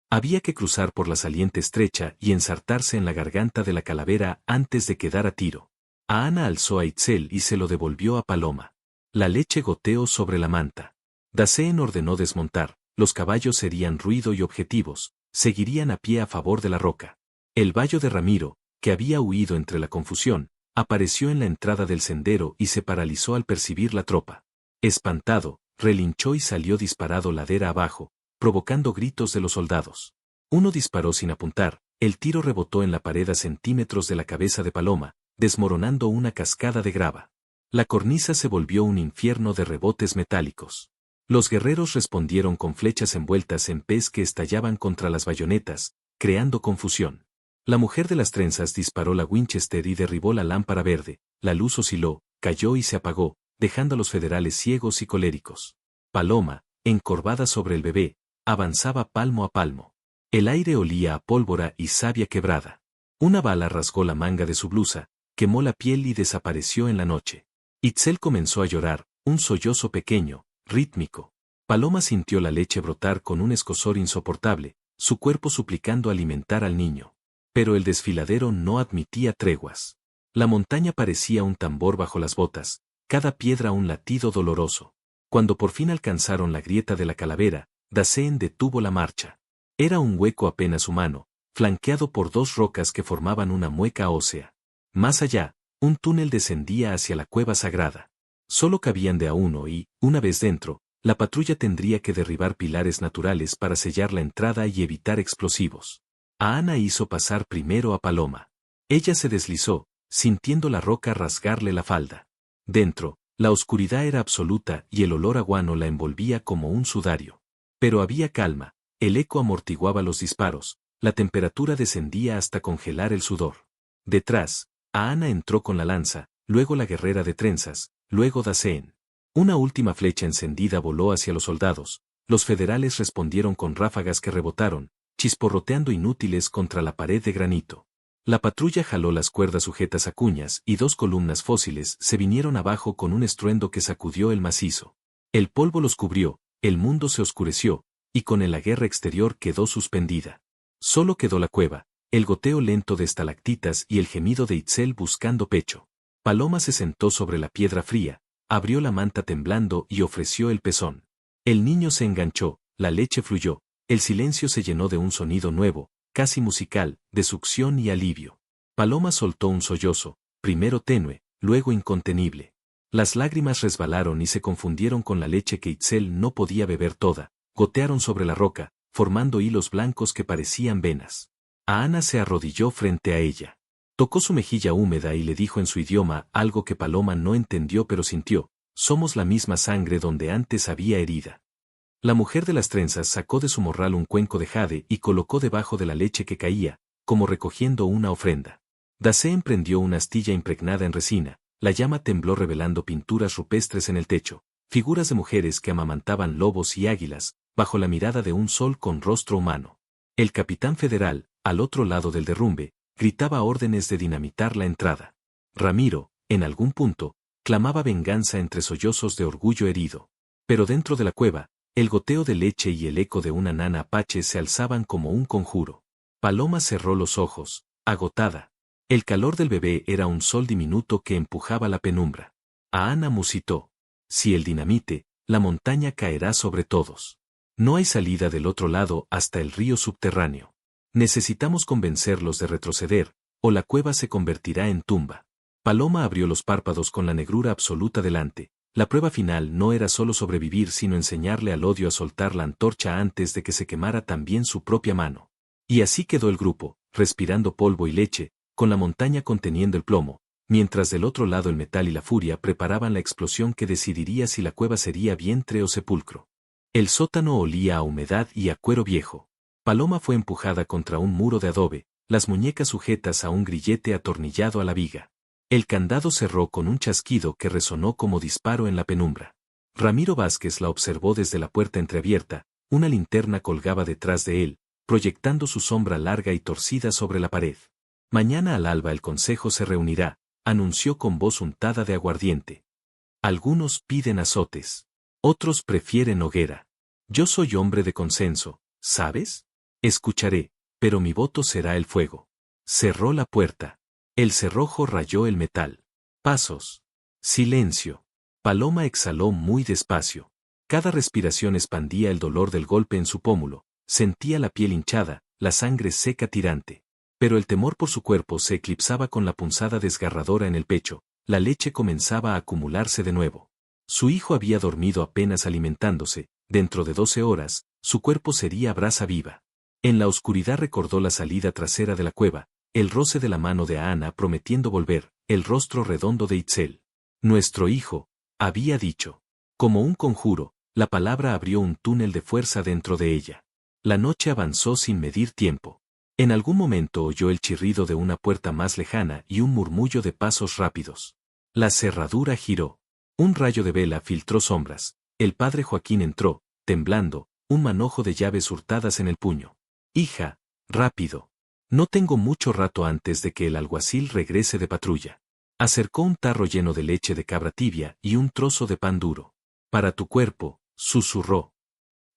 Había que cruzar por la saliente estrecha y ensartarse en la garganta de la calavera antes de quedar a tiro. Ana alzó a Itzel y se lo devolvió a Paloma. La leche goteó sobre la manta. Dasein ordenó desmontar, los caballos serían ruido y objetivos, seguirían a pie a favor de la roca. El bayo de Ramiro, que había huido entre la confusión, apareció en la entrada del sendero y se paralizó al percibir la tropa. Espantado, relinchó y salió disparado ladera abajo, provocando gritos de los soldados. Uno disparó sin apuntar, el tiro rebotó en la pared a centímetros de la cabeza de Paloma, desmoronando una cascada de grava. La cornisa se volvió un infierno de rebotes metálicos. Los guerreros respondieron con flechas envueltas en pez que estallaban contra las bayonetas, creando confusión. La mujer de las trenzas disparó la Winchester y derribó la lámpara verde, la luz osciló, cayó y se apagó, dejando a los federales ciegos y coléricos. Paloma, encorvada sobre el bebé, avanzaba palmo a palmo. El aire olía a pólvora y savia quebrada. Una bala rasgó la manga de su blusa, quemó la piel y desapareció en la noche. Itzel comenzó a llorar, un sollozo pequeño, rítmico. Paloma sintió la leche brotar con un escozor insoportable, su cuerpo suplicando alimentar al niño. Pero el desfiladero no admitía treguas. La montaña parecía un tambor bajo las botas, cada piedra un latido doloroso. Cuando por fin alcanzaron la grieta de la calavera, Dasein detuvo la marcha. Era un hueco apenas humano, flanqueado por dos rocas que formaban una mueca ósea. Más allá, un túnel descendía hacia la cueva sagrada. Solo cabían de a uno y, una vez dentro, la patrulla tendría que derribar pilares naturales para sellar la entrada y evitar explosivos. Ana hizo pasar primero a Paloma. Ella se deslizó, sintiendo la roca rasgarle la falda. Dentro, la oscuridad era absoluta y el olor a guano la envolvía como un sudario. Pero había calma, el eco amortiguaba los disparos, la temperatura descendía hasta congelar el sudor. Detrás, Ana entró con la lanza, luego la guerrera de trenzas, luego Dasein. Una última flecha encendida voló hacia los soldados, los federales respondieron con ráfagas que rebotaron, chisporroteando inútiles contra la pared de granito. La patrulla jaló las cuerdas sujetas a cuñas y dos columnas fósiles se vinieron abajo con un estruendo que sacudió el macizo. El polvo los cubrió, el mundo se oscureció, y con él la guerra exterior quedó suspendida. Solo quedó la cueva, el goteo lento de estalactitas y el gemido de Itzel buscando pecho. Paloma se sentó sobre la piedra fría, abrió la manta temblando y ofreció el pezón. El niño se enganchó, la leche fluyó, el silencio se llenó de un sonido nuevo, casi musical, de succión y alivio. Paloma soltó un sollozo, primero tenue, luego incontenible. Las lágrimas resbalaron y se confundieron con la leche que Itzel no podía beber toda, gotearon sobre la roca, formando hilos blancos que parecían venas. Ana se arrodilló frente a ella. Tocó su mejilla húmeda y le dijo en su idioma algo que Paloma no entendió pero sintió: somos la misma sangre donde antes había herida. La mujer de las trenzas sacó de su morral un cuenco de jade y colocó debajo de la leche que caía, como recogiendo una ofrenda. Dasein prendió una astilla impregnada en resina, la llama tembló revelando pinturas rupestres en el techo, figuras de mujeres que amamantaban lobos y águilas, bajo la mirada de un sol con rostro humano. El capitán federal, al otro lado del derrumbe, gritaba órdenes de dinamitar la entrada. Ramiro, en algún punto, clamaba venganza entre sollozos de orgullo herido. Pero dentro de la cueva, el goteo de leche y el eco de una nana apache se alzaban como un conjuro. Paloma cerró los ojos, agotada. El calor del bebé era un sol diminuto que empujaba la penumbra. Ana musitó: si el dinamite, la montaña caerá sobre todos. No hay salida del otro lado hasta el río subterráneo. Necesitamos convencerlos de retroceder, o la cueva se convertirá en tumba. Paloma abrió los párpados con la negrura absoluta delante. La prueba final no era solo sobrevivir sino enseñarle al odio a soltar la antorcha antes de que se quemara también su propia mano. Y así quedó el grupo, respirando polvo y leche, con la montaña conteniendo el plomo, mientras del otro lado el metal y la furia preparaban la explosión que decidiría si la cueva sería vientre o sepulcro. El sótano olía a humedad y a cuero viejo. Paloma fue empujada contra un muro de adobe, las muñecas sujetas a un grillete atornillado a la viga. El candado cerró con un chasquido que resonó como disparo en la penumbra. Ramiro Vázquez la observó desde la puerta entreabierta, una linterna colgaba detrás de él, proyectando su sombra larga y torcida sobre la pared. Mañana al alba el consejo se reunirá, anunció con voz untada de aguardiente. Algunos piden azotes. Otros prefieren hoguera. Yo soy hombre de consenso, ¿sabes? Escucharé, pero mi voto será el fuego. Cerró la puerta. El cerrojo rayó el metal. Pasos. Silencio. Paloma exhaló muy despacio. Cada respiración expandía el dolor del golpe en su pómulo, sentía la piel hinchada, la sangre seca tirante. Pero el temor por su cuerpo se eclipsaba con la punzada desgarradora en el pecho, la leche comenzaba a acumularse de nuevo. Su hijo había dormido apenas alimentándose, dentro de 12 horas, su cuerpo sería brasa viva. En la oscuridad recordó la salida trasera de la cueva, el roce de la mano de Ana prometiendo volver, el rostro redondo de Itzel. Nuestro hijo, había dicho. Como un conjuro, la palabra abrió un túnel de fuerza dentro de ella. La noche avanzó sin medir tiempo. En algún momento oyó el chirrido de una puerta más lejana y un murmullo de pasos rápidos. La cerradura giró. Un rayo de vela filtró sombras. El padre Joaquín entró, temblando, un manojo de llaves hurtadas en el puño. Hija, rápido. No tengo mucho rato antes de que el alguacil regrese de patrulla. Acercó un tarro lleno de leche de cabra tibia y un trozo de pan duro. Para tu cuerpo, susurró.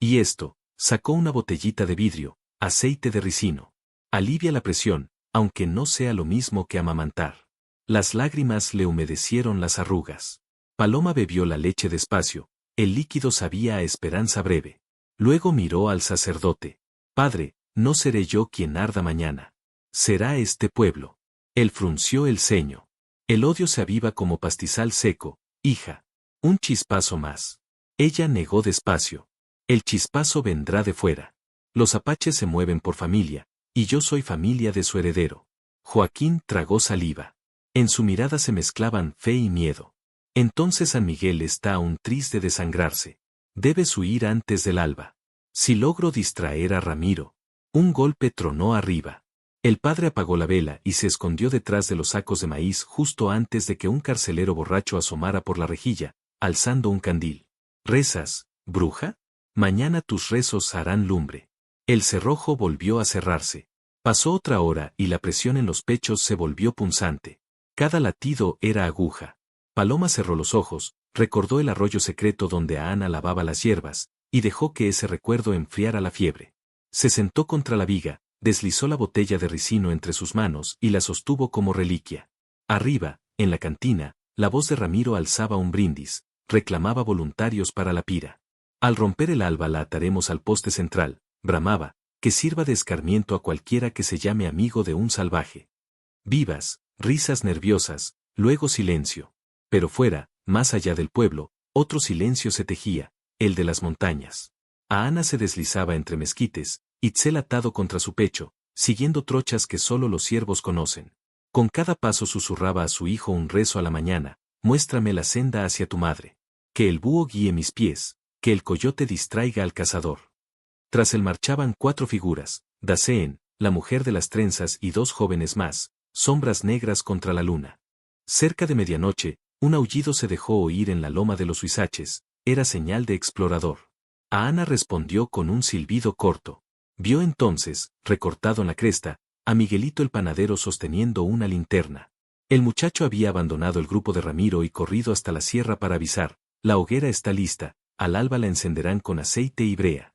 Y esto, sacó una botellita de vidrio, aceite de ricino. Alivia la presión, aunque no sea lo mismo que amamantar. Las lágrimas le humedecieron las arrugas. Paloma bebió la leche despacio, el líquido sabía a esperanza breve. Luego miró al sacerdote. Padre, no seré yo quien arda mañana. Será este pueblo. Él frunció el ceño. El odio se aviva como pastizal seco, hija. Un chispazo más. Ella negó despacio. El chispazo vendrá de fuera. Los apaches se mueven por familia, y yo soy familia de su heredero. Joaquín tragó saliva. En su mirada se mezclaban fe y miedo. Entonces San Miguel está aún triste de desangrarse. Debes huir antes del alba. Si logro distraer a Ramiro. Un golpe tronó arriba. El padre apagó la vela y se escondió detrás de los sacos de maíz justo antes de que un carcelero borracho asomara por la rejilla, alzando un candil. ¿Rezas, bruja? Mañana tus rezos harán lumbre. El cerrojo volvió a cerrarse. Pasó otra hora y la presión en los pechos se volvió punzante. Cada latido era aguja. Paloma cerró los ojos, recordó el arroyo secreto donde Ana lavaba las hierbas, y dejó que ese recuerdo enfriara la fiebre. Se sentó contra la viga, deslizó la botella de ricino entre sus manos y la sostuvo como reliquia. Arriba, en la cantina, la voz de Ramiro alzaba un brindis, reclamaba voluntarios para la pira. Al romper el alba la ataremos al poste central, bramaba, que sirva de escarmiento a cualquiera que se llame amigo de un salvaje. Vivas, risas nerviosas, luego silencio. Pero fuera, más allá del pueblo, otro silencio se tejía, el de las montañas. A Ana se deslizaba entre mezquites, Itzel atado contra su pecho, siguiendo trochas que solo los ciervos conocen. Con cada paso susurraba a su hijo un rezo a la mañana, muéstrame la senda hacia tu madre. Que el búho guíe mis pies, que el coyote distraiga al cazador. Tras él marchaban 4 figuras, Daceen, la mujer de las trenzas y 2 jóvenes más, sombras negras contra la luna. Cerca de medianoche, un aullido se dejó oír en la loma de los Huizaches, era señal de explorador. A Ana respondió con un silbido corto. Vio entonces, recortado en la cresta, a Miguelito el panadero sosteniendo una linterna. El muchacho había abandonado el grupo de Ramiro y corrido hasta la sierra para avisar, la hoguera está lista, al alba la encenderán con aceite y brea.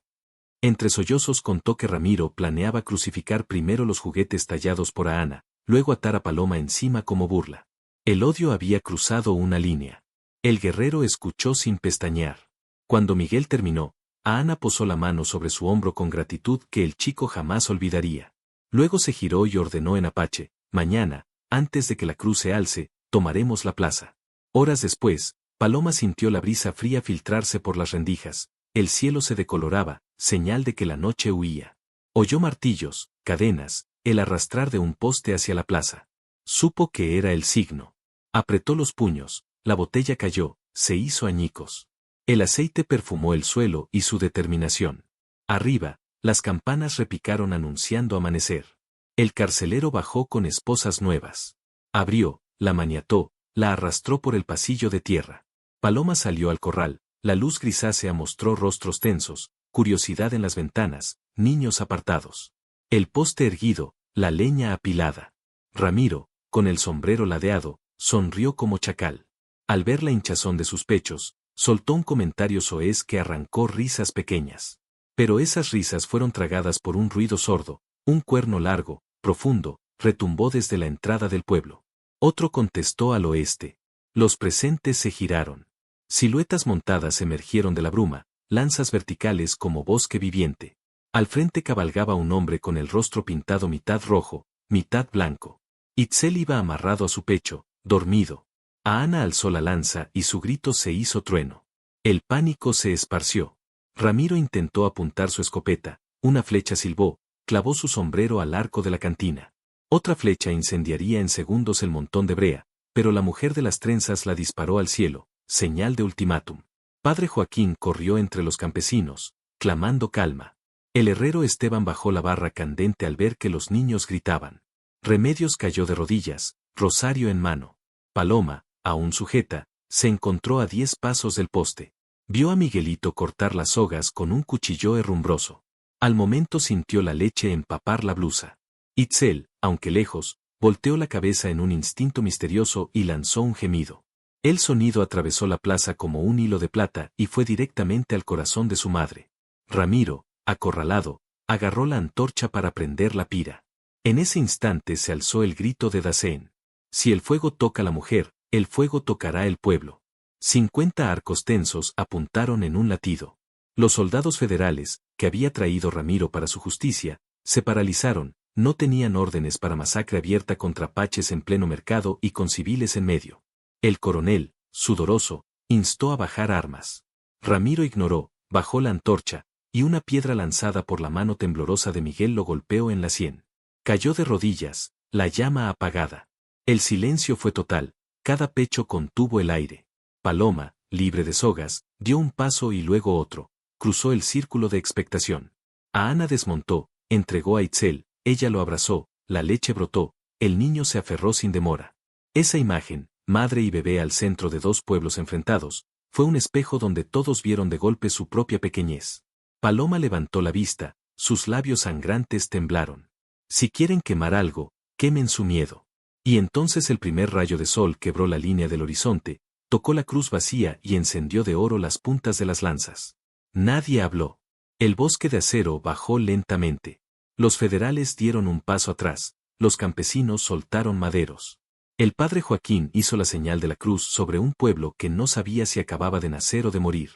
Entre sollozos contó que Ramiro planeaba crucificar primero los juguetes tallados por Ana, luego atar a Paloma encima como burla. El odio había cruzado una línea. El guerrero escuchó sin pestañear. Cuando Miguel terminó, Ana posó la mano sobre su hombro con gratitud que el chico jamás olvidaría. Luego se giró y ordenó en apache, mañana, antes de que la cruz se alce, tomaremos la plaza. Horas después, Paloma sintió la brisa fría filtrarse por las rendijas, el cielo se decoloraba, señal de que la noche huía. Oyó martillos, cadenas, el arrastrar de un poste hacia la plaza. Supo que era el signo. Apretó los puños, la botella cayó, se hizo añicos. El aceite perfumó el suelo y su determinación. Arriba, las campanas repicaron anunciando amanecer. El carcelero bajó con esposas nuevas. Abrió, la maniató, la arrastró por el pasillo de tierra. Paloma salió al corral, la luz grisácea mostró rostros tensos, curiosidad en las ventanas, niños apartados. El poste erguido, la leña apilada. Ramiro, con el sombrero ladeado, sonrió como chacal. Al ver la hinchazón de sus pechos, soltó un comentario soez que arrancó risas pequeñas. Pero esas risas fueron tragadas por un ruido sordo, un cuerno largo, profundo, retumbó desde la entrada del pueblo. Otro contestó al oeste. Los presentes se giraron. Siluetas montadas emergieron de la bruma, lanzas verticales como bosque viviente. Al frente cabalgaba un hombre con el rostro pintado mitad rojo, mitad blanco. Itzel iba amarrado a su pecho, dormido. Ana alzó la lanza y su grito se hizo trueno. El pánico se esparció. Ramiro intentó apuntar su escopeta, una flecha silbó, clavó su sombrero al arco de la cantina. Otra flecha incendiaría en segundos el montón de brea, pero la mujer de las trenzas la disparó al cielo, señal de ultimátum. Padre Joaquín corrió entre los campesinos, clamando calma. El herrero Esteban bajó la barra candente al ver que los niños gritaban. Remedios cayó de rodillas, rosario en mano. Paloma, aún sujeta, se encontró a 10 pasos del poste. Vio a Miguelito cortar las sogas con un cuchillo herrumbroso. Al momento sintió la leche empapar la blusa. Itzel, aunque lejos, volteó la cabeza en un instinto misterioso y lanzó un gemido. El sonido atravesó la plaza como un hilo de plata y fue directamente al corazón de su madre. Ramiro, acorralado, agarró la antorcha para prender la pira. En ese instante se alzó el grito de Dasein. Si el fuego toca a la mujer, el fuego tocará el pueblo. 50 arcos tensos apuntaron en un latido. Los soldados federales, que había traído Ramiro para su justicia, se paralizaron, no tenían órdenes para masacre abierta contra apaches en pleno mercado y con civiles en medio. El coronel, sudoroso, instó a bajar armas. Ramiro ignoró, bajó la antorcha, y una piedra lanzada por la mano temblorosa de Miguel lo golpeó en la sien. Cayó de rodillas, la llama apagada. El silencio fue total, cada pecho contuvo el aire. Paloma, libre de sogas, dio un paso y luego otro, cruzó el círculo de expectación. A Ana desmontó, entregó a Itzel, ella lo abrazó, la leche brotó, el niño se aferró sin demora. Esa imagen, madre y bebé al centro de dos pueblos enfrentados, fue un espejo donde todos vieron de golpe su propia pequeñez. Paloma levantó la vista, sus labios sangrantes temblaron. Si quieren quemar algo, quemen su miedo. Y entonces el primer rayo de sol quebró la línea del horizonte, tocó la cruz vacía y encendió de oro las puntas de las lanzas. Nadie habló. El bosque de acero bajó lentamente. Los federales dieron un paso atrás, los campesinos soltaron maderos. El padre Joaquín hizo la señal de la cruz sobre un pueblo que no sabía si acababa de nacer o de morir.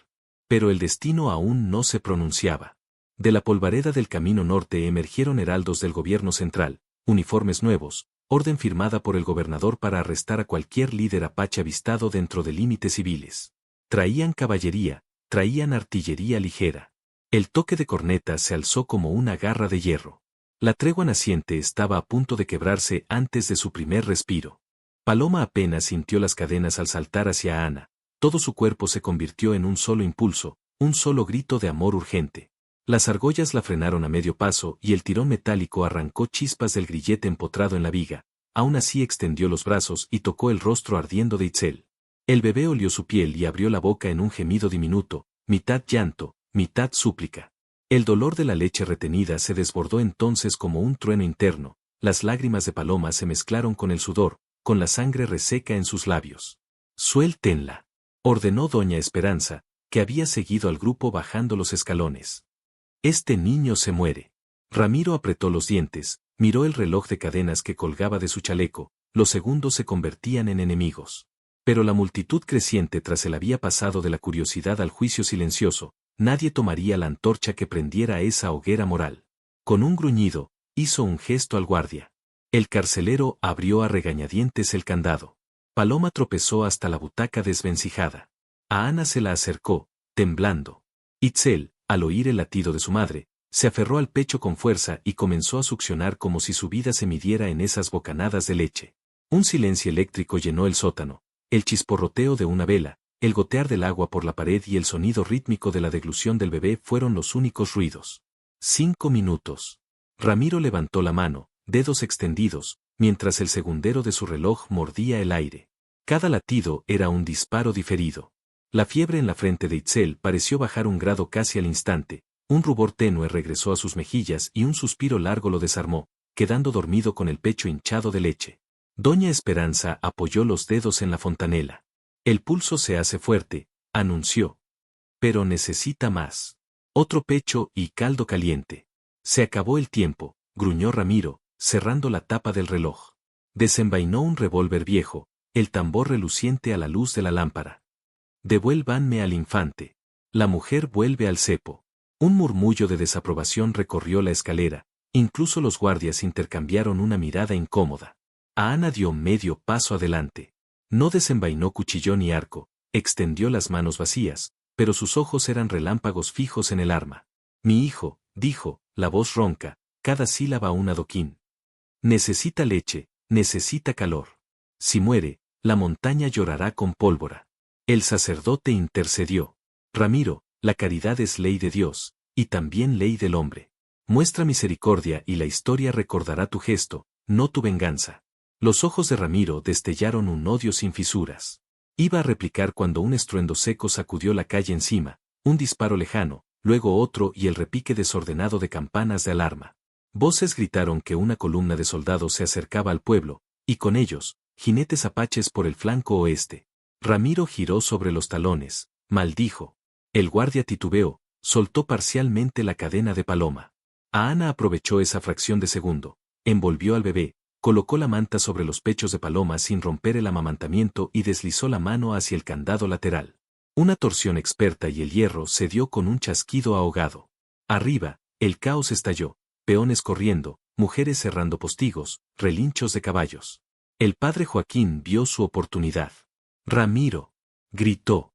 Pero el destino aún no se pronunciaba. De la polvareda del camino norte emergieron heraldos del gobierno central, uniformes nuevos, orden firmada por el gobernador para arrestar a cualquier líder apache avistado dentro de límites civiles. Traían caballería, traían artillería ligera. El toque de corneta se alzó como una garra de hierro. La tregua naciente estaba a punto de quebrarse antes de su primer respiro. Paloma apenas sintió las cadenas al saltar hacia Ana. Todo su cuerpo se convirtió en un solo impulso, un solo grito de amor urgente. Las argollas la frenaron a medio paso y el tirón metálico arrancó chispas del grillete empotrado en la viga. Aún así extendió los brazos y tocó el rostro ardiendo de Itzel. El bebé olió su piel y abrió la boca en un gemido diminuto, mitad llanto, mitad súplica. El dolor de la leche retenida se desbordó entonces como un trueno interno, las lágrimas de Paloma se mezclaron con el sudor, con la sangre reseca en sus labios. «Suéltenla», ordenó doña Esperanza, que había seguido al grupo bajando los escalones. «Este niño se muere». Ramiro apretó los dientes, miró el reloj de cadenas que colgaba de su chaleco, los segundos se convertían en enemigos. Pero la multitud creciente tras él había pasado de la curiosidad al juicio silencioso, nadie tomaría la antorcha que prendiera esa hoguera moral. Con un gruñido, hizo un gesto al guardia. El carcelero abrió a regañadientes el candado. Paloma tropezó hasta la butaca desvencijada. A Ana se la acercó, temblando. Itzel, al oír el latido de su madre, se aferró al pecho con fuerza y comenzó a succionar como si su vida se midiera en esas bocanadas de leche. Un silencio eléctrico llenó el sótano, el chisporroteo de una vela, el gotear del agua por la pared y el sonido rítmico de la deglución del bebé fueron los únicos ruidos. 5 minutos. Ramiro levantó la mano, dedos extendidos, mientras el segundero de su reloj mordía el aire. Cada latido era un disparo diferido. La fiebre en la frente de Itzel pareció bajar un grado casi al instante, un rubor tenue regresó a sus mejillas y un suspiro largo lo desarmó, quedando dormido con el pecho hinchado de leche. Doña Esperanza apoyó los dedos en la fontanela. El pulso se hace fuerte, anunció. Pero necesita más. Otro pecho y caldo caliente. Se acabó el tiempo, gruñó Ramiro, cerrando la tapa del reloj. Desenvainó un revólver viejo, el tambor reluciente a la luz de la lámpara. Devuélvanme al infante. La mujer vuelve al cepo. Un murmullo de desaprobación recorrió la escalera, incluso los guardias intercambiaron una mirada incómoda. Ana dio medio paso adelante. No desenvainó cuchillón ni arco, extendió las manos vacías, pero sus ojos eran relámpagos fijos en el arma. Mi hijo, dijo, la voz ronca, cada sílaba un adoquín. Necesita leche, necesita calor. Si muere, la montaña llorará con pólvora. El sacerdote intercedió. Ramiro, la caridad es ley de Dios, y también ley del hombre. Muestra misericordia y la historia recordará tu gesto, no tu venganza. Los ojos de Ramiro destellaron un odio sin fisuras. Iba a replicar cuando un estruendo seco sacudió la calle encima, un disparo lejano, luego otro y el repique desordenado de campanas de alarma. Voces gritaron que una columna de soldados se acercaba al pueblo, y con ellos, jinetes apaches por el flanco oeste. Ramiro giró sobre los talones, maldijo. El guardia titubeó, soltó parcialmente la cadena de Paloma. Ana aprovechó esa fracción de segundo, envolvió al bebé, colocó la manta sobre los pechos de Paloma sin romper el amamantamiento y deslizó la mano hacia el candado lateral. Una torsión experta y el hierro se dio con un chasquido ahogado. Arriba, el caos estalló, peones corriendo, mujeres cerrando postigos, relinchos de caballos. El padre Joaquín vio su oportunidad. Ramiro, gritó.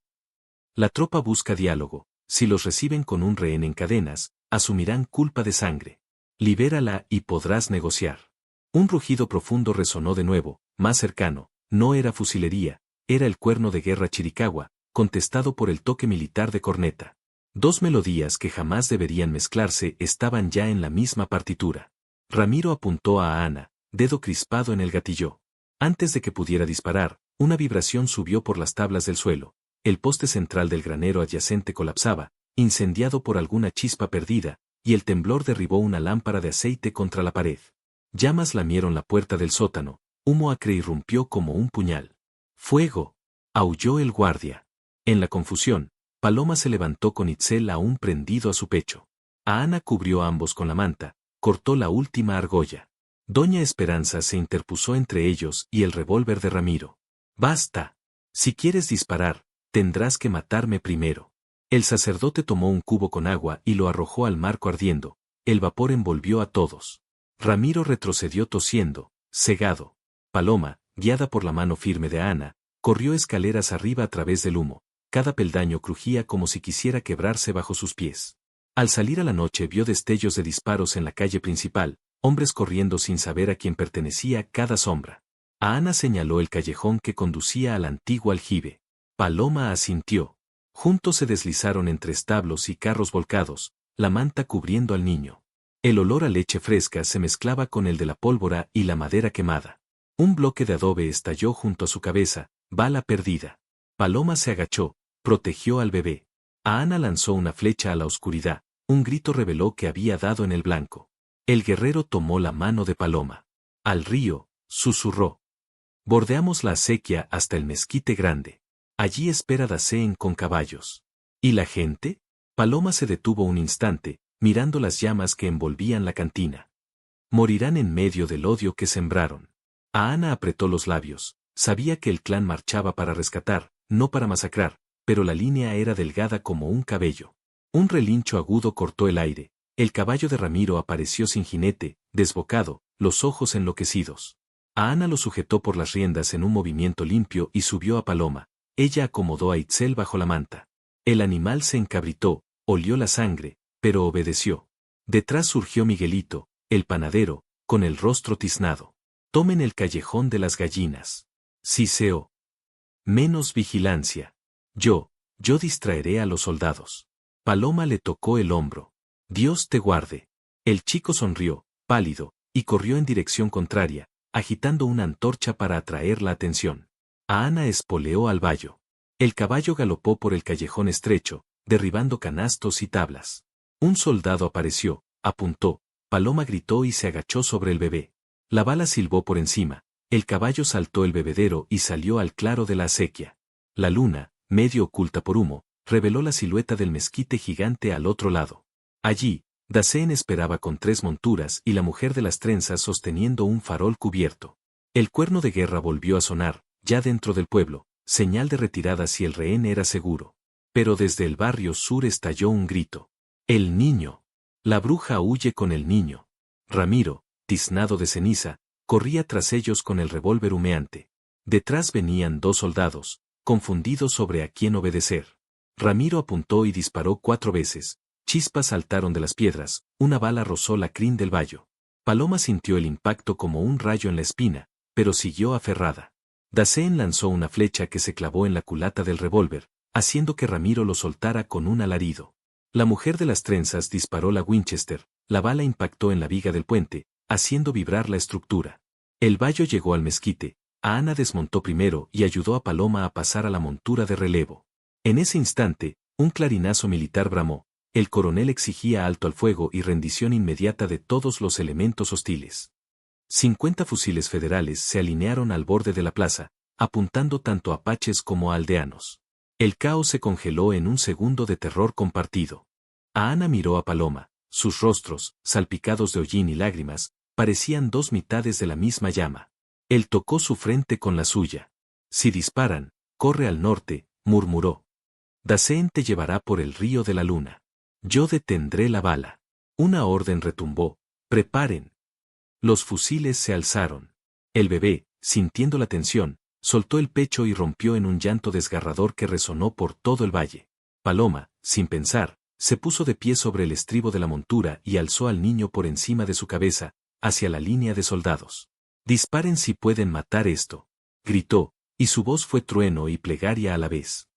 La tropa busca diálogo, si los reciben con un rehén en cadenas, asumirán culpa de sangre. Libérala y podrás negociar. Un rugido profundo resonó de nuevo, más cercano, no era fusilería, era el cuerno de guerra chiricahua, contestado por el toque militar de corneta. Dos melodías que jamás deberían mezclarse estaban ya en la misma partitura. Ramiro apuntó a Ana, dedo crispado en el gatillo. Antes de que pudiera disparar, una vibración subió por las tablas del suelo. El poste central del granero adyacente colapsaba, incendiado por alguna chispa perdida, y el temblor derribó una lámpara de aceite contra la pared. Llamas lamieron la puerta del sótano, humo acre irrumpió como un puñal. ¡Fuego! Aulló el guardia. En la confusión, Paloma se levantó con Itzel aún prendido a su pecho. A Ana cubrió a ambos con la manta, cortó la última argolla. Doña Esperanza se interpuso entre ellos y el revólver de Ramiro. ¡Basta! Si quieres disparar, tendrás que matarme primero. El sacerdote tomó un cubo con agua y lo arrojó al marco ardiendo. El vapor envolvió a todos. Ramiro retrocedió tosiendo, cegado. Paloma, guiada por la mano firme de Ana, corrió escaleras arriba a través del humo. Cada peldaño crujía como si quisiera quebrarse bajo sus pies. Al salir a la noche vio destellos de disparos en la calle principal, hombres corriendo sin saber a quién pertenecía cada sombra. A Ana señaló el callejón que conducía al antiguo aljibe. Paloma asintió. Juntos se deslizaron entre establos y carros volcados, la manta cubriendo al niño. El olor a leche fresca se mezclaba con el de la pólvora y la madera quemada. Un bloque de adobe estalló junto a su cabeza, bala perdida. Paloma se agachó, protegió al bebé. A Ana lanzó una flecha a la oscuridad, un grito reveló que había dado en el blanco. El guerrero tomó la mano de Paloma. Al río, susurró. Bordeamos la acequia hasta el mezquite grande. Allí espera Dacén con caballos. ¿Y la gente? Paloma se detuvo un instante, mirando las llamas que envolvían la cantina. Morirán en medio del odio que sembraron. A Ana apretó los labios, sabía que el clan marchaba para rescatar, no para masacrar, pero la línea era delgada como un cabello. Un relincho agudo cortó el aire, el caballo de Ramiro apareció sin jinete, desbocado, los ojos enloquecidos. A Ana lo sujetó por las riendas en un movimiento limpio y subió a Paloma. Ella acomodó a Itzel bajo la manta. El animal se encabritó, olió la sangre, pero obedeció. Detrás surgió Miguelito, el panadero, con el rostro tiznado. Tomen el callejón de las gallinas. Siseó. Menos vigilancia. Yo distraeré a los soldados. Paloma le tocó el hombro. Dios te guarde. El chico sonrió, pálido, y corrió en dirección contraria, agitando una antorcha para atraer la atención. A Ana espoleó al vallo. El caballo galopó por el callejón estrecho, derribando canastos y tablas. Un soldado apareció, apuntó, Paloma gritó y se agachó sobre el bebé. La bala silbó por encima, el caballo saltó el bebedero y salió al claro de la acequia. La luna, medio oculta por humo, reveló la silueta del mezquite gigante al otro lado. Allí, Dacén esperaba con 3 monturas y la mujer de las trenzas sosteniendo un farol cubierto. El cuerno de guerra volvió a sonar, ya dentro del pueblo, señal de retirada si el rehén era seguro. Pero desde el barrio sur estalló un grito. ¡El niño! La bruja huye con el niño. Ramiro, tiznado de ceniza, corría tras ellos con el revólver humeante. Detrás venían 2 soldados, confundidos sobre a quién obedecer. Ramiro apuntó y disparó 4 veces. Chispas saltaron de las piedras, una bala rozó la crin del vallo. Paloma sintió el impacto como un rayo en la espina, pero siguió aferrada. Dasein lanzó una flecha que se clavó en la culata del revólver, haciendo que Ramiro lo soltara con un alarido. La mujer de las trenzas disparó la Winchester, la bala impactó en la viga del puente, haciendo vibrar la estructura. El vallo llegó al mezquite, Ana desmontó primero y ayudó a Paloma a pasar a la montura de relevo. En ese instante, un clarinazo militar bramó, el coronel exigía alto al fuego y rendición inmediata de todos los elementos hostiles. 50 fusiles federales se alinearon al borde de la plaza, apuntando tanto a apaches como a aldeanos. El caos se congeló en un segundo de terror compartido. Ana miró a Paloma, sus rostros, salpicados de hollín y lágrimas, parecían 2 mitades de la misma llama. Él tocó su frente con la suya. Si disparan, corre al norte, murmuró. Dasein te llevará por el río de la luna. Yo detendré la bala. Una orden retumbó. Preparen. Los fusiles se alzaron. El bebé, sintiendo la tensión, soltó el pecho y rompió en un llanto desgarrador que resonó por todo el valle. Paloma, sin pensar, se puso de pie sobre el estribo de la montura y alzó al niño por encima de su cabeza, hacia la línea de soldados. Disparen si pueden matar esto. Gritó, y su voz fue trueno y plegaria a la vez.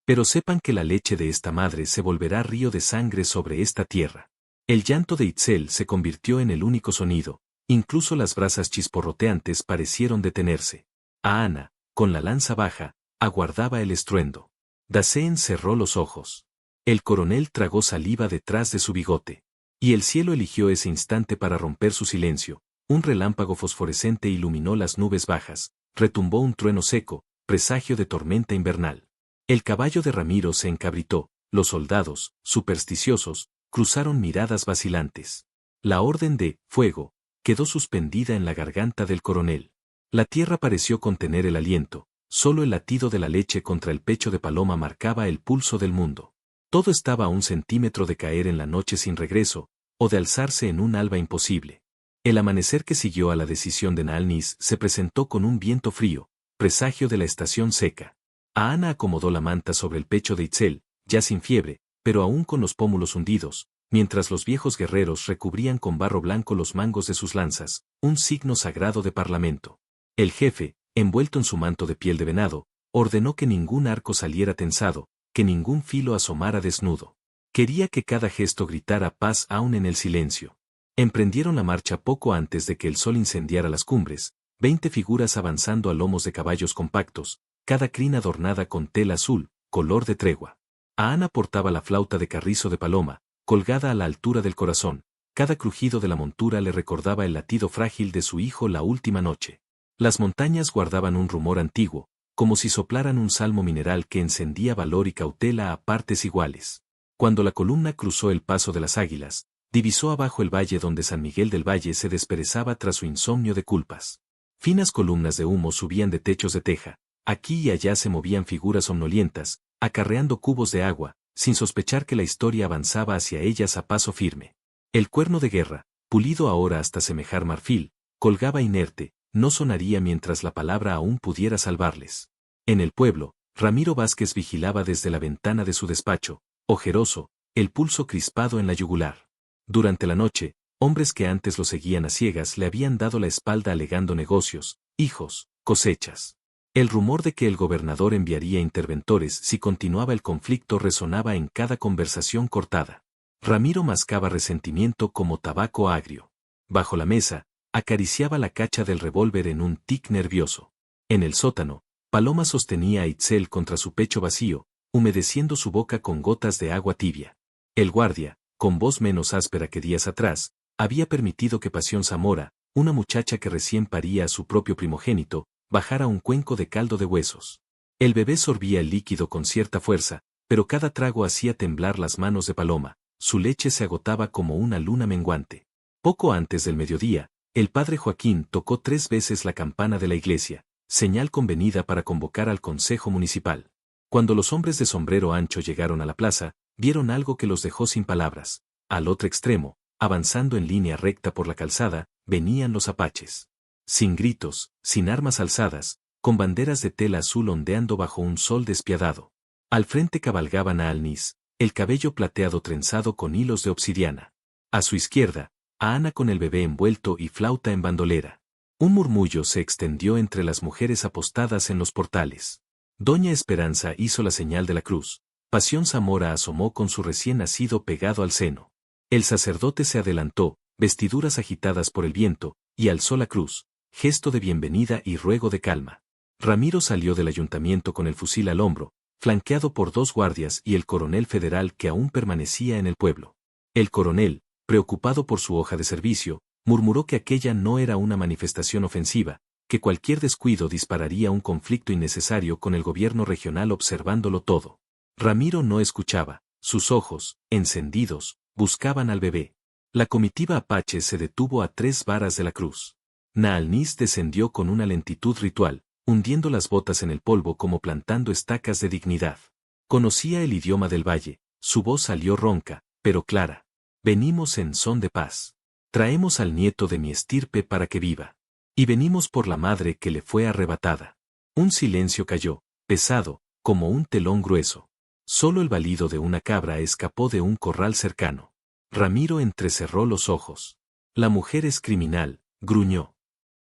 Pero sepan que la leche de esta madre se volverá río de sangre sobre esta tierra. El llanto de Itzel se convirtió en el único sonido, incluso las brasas chisporroteantes parecieron detenerse. A Ana, con la lanza baja, aguardaba el estruendo. Dasein cerró los ojos. El coronel tragó saliva detrás de su bigote. Y el cielo eligió ese instante para romper su silencio. Un relámpago fosforescente iluminó las nubes bajas, retumbó un trueno seco, presagio de tormenta invernal. El caballo de Ramiro se encabritó, los soldados, supersticiosos, cruzaron miradas vacilantes. La orden de fuego quedó suspendida en la garganta del coronel. La tierra pareció contener el aliento, solo el latido de la leche contra el pecho de Paloma marcaba el pulso del mundo. Todo estaba a 1 centímetro de caer en la noche sin regreso, o de alzarse en un alba imposible. El amanecer que siguió a la decisión de Naalnis se presentó con un viento frío, presagio de la estación seca. Ana acomodó la manta sobre el pecho de Itzel, ya sin fiebre, pero aún con los pómulos hundidos, mientras los viejos guerreros recubrían con barro blanco los mangos de sus lanzas, un signo sagrado de parlamento. El jefe, envuelto en su manto de piel de venado, ordenó que ningún arco saliera tensado, que ningún filo asomara desnudo. Quería que cada gesto gritara paz aún en el silencio. Emprendieron la marcha poco antes de que el sol incendiara las cumbres, 20 figuras avanzando a lomos de caballos compactos, cada crin adornada con tela azul, color de tregua. A Ana portaba la flauta de carrizo de Paloma, colgada a la altura del corazón, cada crujido de la montura le recordaba el latido frágil de su hijo la última noche. Las montañas guardaban un rumor antiguo, como si soplaran un salmo mineral que encendía valor y cautela a partes iguales. Cuando la columna cruzó el paso de las Águilas, divisó abajo el valle donde San Miguel del Valle se desperezaba tras su insomnio de culpas. Finas columnas de humo subían de techos de teja, aquí y allá se movían figuras somnolientas, acarreando cubos de agua, sin sospechar que la historia avanzaba hacia ellas a paso firme. El cuerno de guerra, pulido ahora hasta semejar marfil, colgaba inerte, no sonaría mientras la palabra aún pudiera salvarles. En el pueblo, Ramiro Vázquez vigilaba desde la ventana de su despacho, ojeroso, el pulso crispado en la yugular. Durante la noche, hombres que antes lo seguían a ciegas le habían dado la espalda alegando negocios, hijos, cosechas. El rumor de que el gobernador enviaría interventores si continuaba el conflicto resonaba en cada conversación cortada. Ramiro mascaba resentimiento como tabaco agrio. Bajo la mesa, acariciaba la cacha del revólver en un tic nervioso. En el sótano, Paloma sostenía a Itzel contra su pecho vacío, humedeciendo su boca con gotas de agua tibia. El guardia, con voz menos áspera que días atrás, había permitido que Pasión Zamora, una muchacha que recién paría a su propio primogénito, bajara un cuenco de caldo de huesos. El bebé sorbía el líquido con cierta fuerza, pero cada trago hacía temblar las manos de Paloma, su leche se agotaba como una luna menguante. Poco antes del mediodía, el padre Joaquín tocó 3 veces la campana de la iglesia, señal convenida para convocar al consejo municipal. Cuando los hombres de sombrero ancho llegaron a la plaza, vieron algo que los dejó sin palabras. Al otro extremo, avanzando en línea recta por la calzada, venían los apaches. Sin gritos, sin armas alzadas, con banderas de tela azul ondeando bajo un sol despiadado. Al frente cabalgaba Naalnis, el cabello plateado trenzado con hilos de obsidiana. A su izquierda, Ana con el bebé envuelto y flauta en bandolera. Un murmullo se extendió entre las mujeres apostadas en los portales. Doña Esperanza hizo la señal de la cruz. Pasión Zamora asomó con su recién nacido pegado al seno. El sacerdote se adelantó, vestiduras agitadas por el viento, y alzó la cruz, gesto de bienvenida y ruego de calma. Ramiro salió del ayuntamiento con el fusil al hombro, flanqueado por 2 guardias y el coronel federal que aún permanecía en el pueblo. El coronel, preocupado por su hoja de servicio, murmuró que aquella no era una manifestación ofensiva, que cualquier descuido dispararía un conflicto innecesario con el gobierno regional observándolo todo. Ramiro no escuchaba, sus ojos, encendidos, buscaban al bebé. La comitiva apache se detuvo a 3 varas de la cruz. Naalnis descendió con una lentitud ritual, hundiendo las botas en el polvo como plantando estacas de dignidad. Conocía el idioma del valle, su voz salió ronca, pero clara. Venimos en son de paz. Traemos al nieto de mi estirpe para que viva. Y venimos por la madre que le fue arrebatada. Un silencio cayó, pesado, como un telón grueso. Solo el balido de una cabra escapó de un corral cercano. Ramiro entrecerró los ojos. La mujer es criminal, gruñó.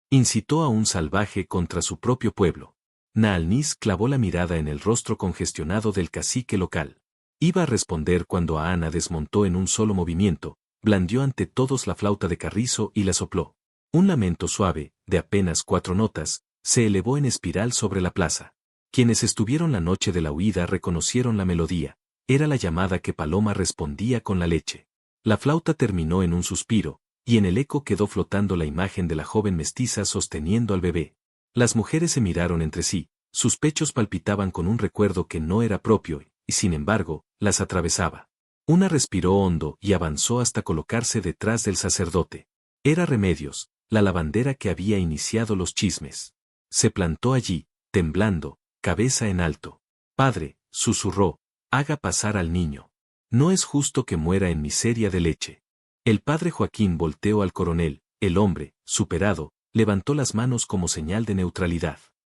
Incitó a un salvaje contra su propio pueblo. Naalnis clavó la mirada en el rostro congestionado del cacique local. Iba a responder cuando Ana desmontó en un solo movimiento, blandió ante todos la flauta de carrizo y la sopló. Un lamento suave, de apenas 4 notas, se elevó en espiral sobre la plaza. Quienes estuvieron la noche de la huida reconocieron la melodía. Era la llamada que Paloma respondía con la leche. La flauta terminó en un suspiro, y en el eco quedó flotando la imagen de la joven mestiza sosteniendo al bebé. Las mujeres se miraron entre sí, sus pechos palpitaban con un recuerdo que no era propio, y sin embargo, las atravesaba. Una respiró hondo y avanzó hasta colocarse detrás del sacerdote. Era Remedios, la lavandera que había iniciado los chismes. Se plantó allí, temblando, cabeza en alto. Padre, susurró, haga pasar al niño. No es justo que muera en miseria de leche. El padre Joaquín volteó al coronel, el hombre, superado, levantó las manos como señal de neutralidad.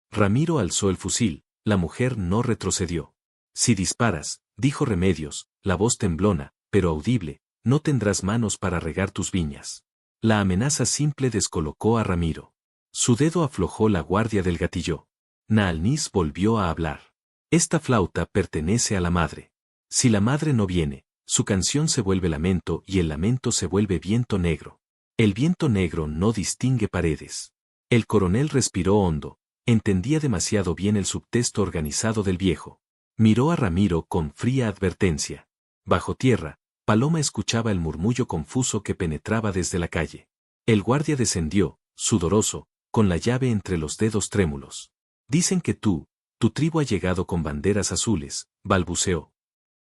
Ramiro alzó el fusil, la mujer no retrocedió. Si disparas, dijo Remedios, la voz temblona, pero audible, no tendrás manos para regar tus viñas. La amenaza simple descolocó a Ramiro. Su dedo aflojó la guardia del gatillo. Naalnis volvió a hablar. Esta flauta pertenece a la madre. Si la madre no viene, su canción se vuelve lamento y el lamento se vuelve viento negro. El viento negro no distingue paredes. El coronel respiró hondo, entendía demasiado bien el subtexto organizado del viejo. Miró a Ramiro con fría advertencia. Bajo tierra, Paloma escuchaba el murmullo confuso que penetraba desde la calle. El guardia descendió, sudoroso, con la llave entre los dedos trémulos. Dicen que tu tribu ha llegado con banderas azules, balbuceó.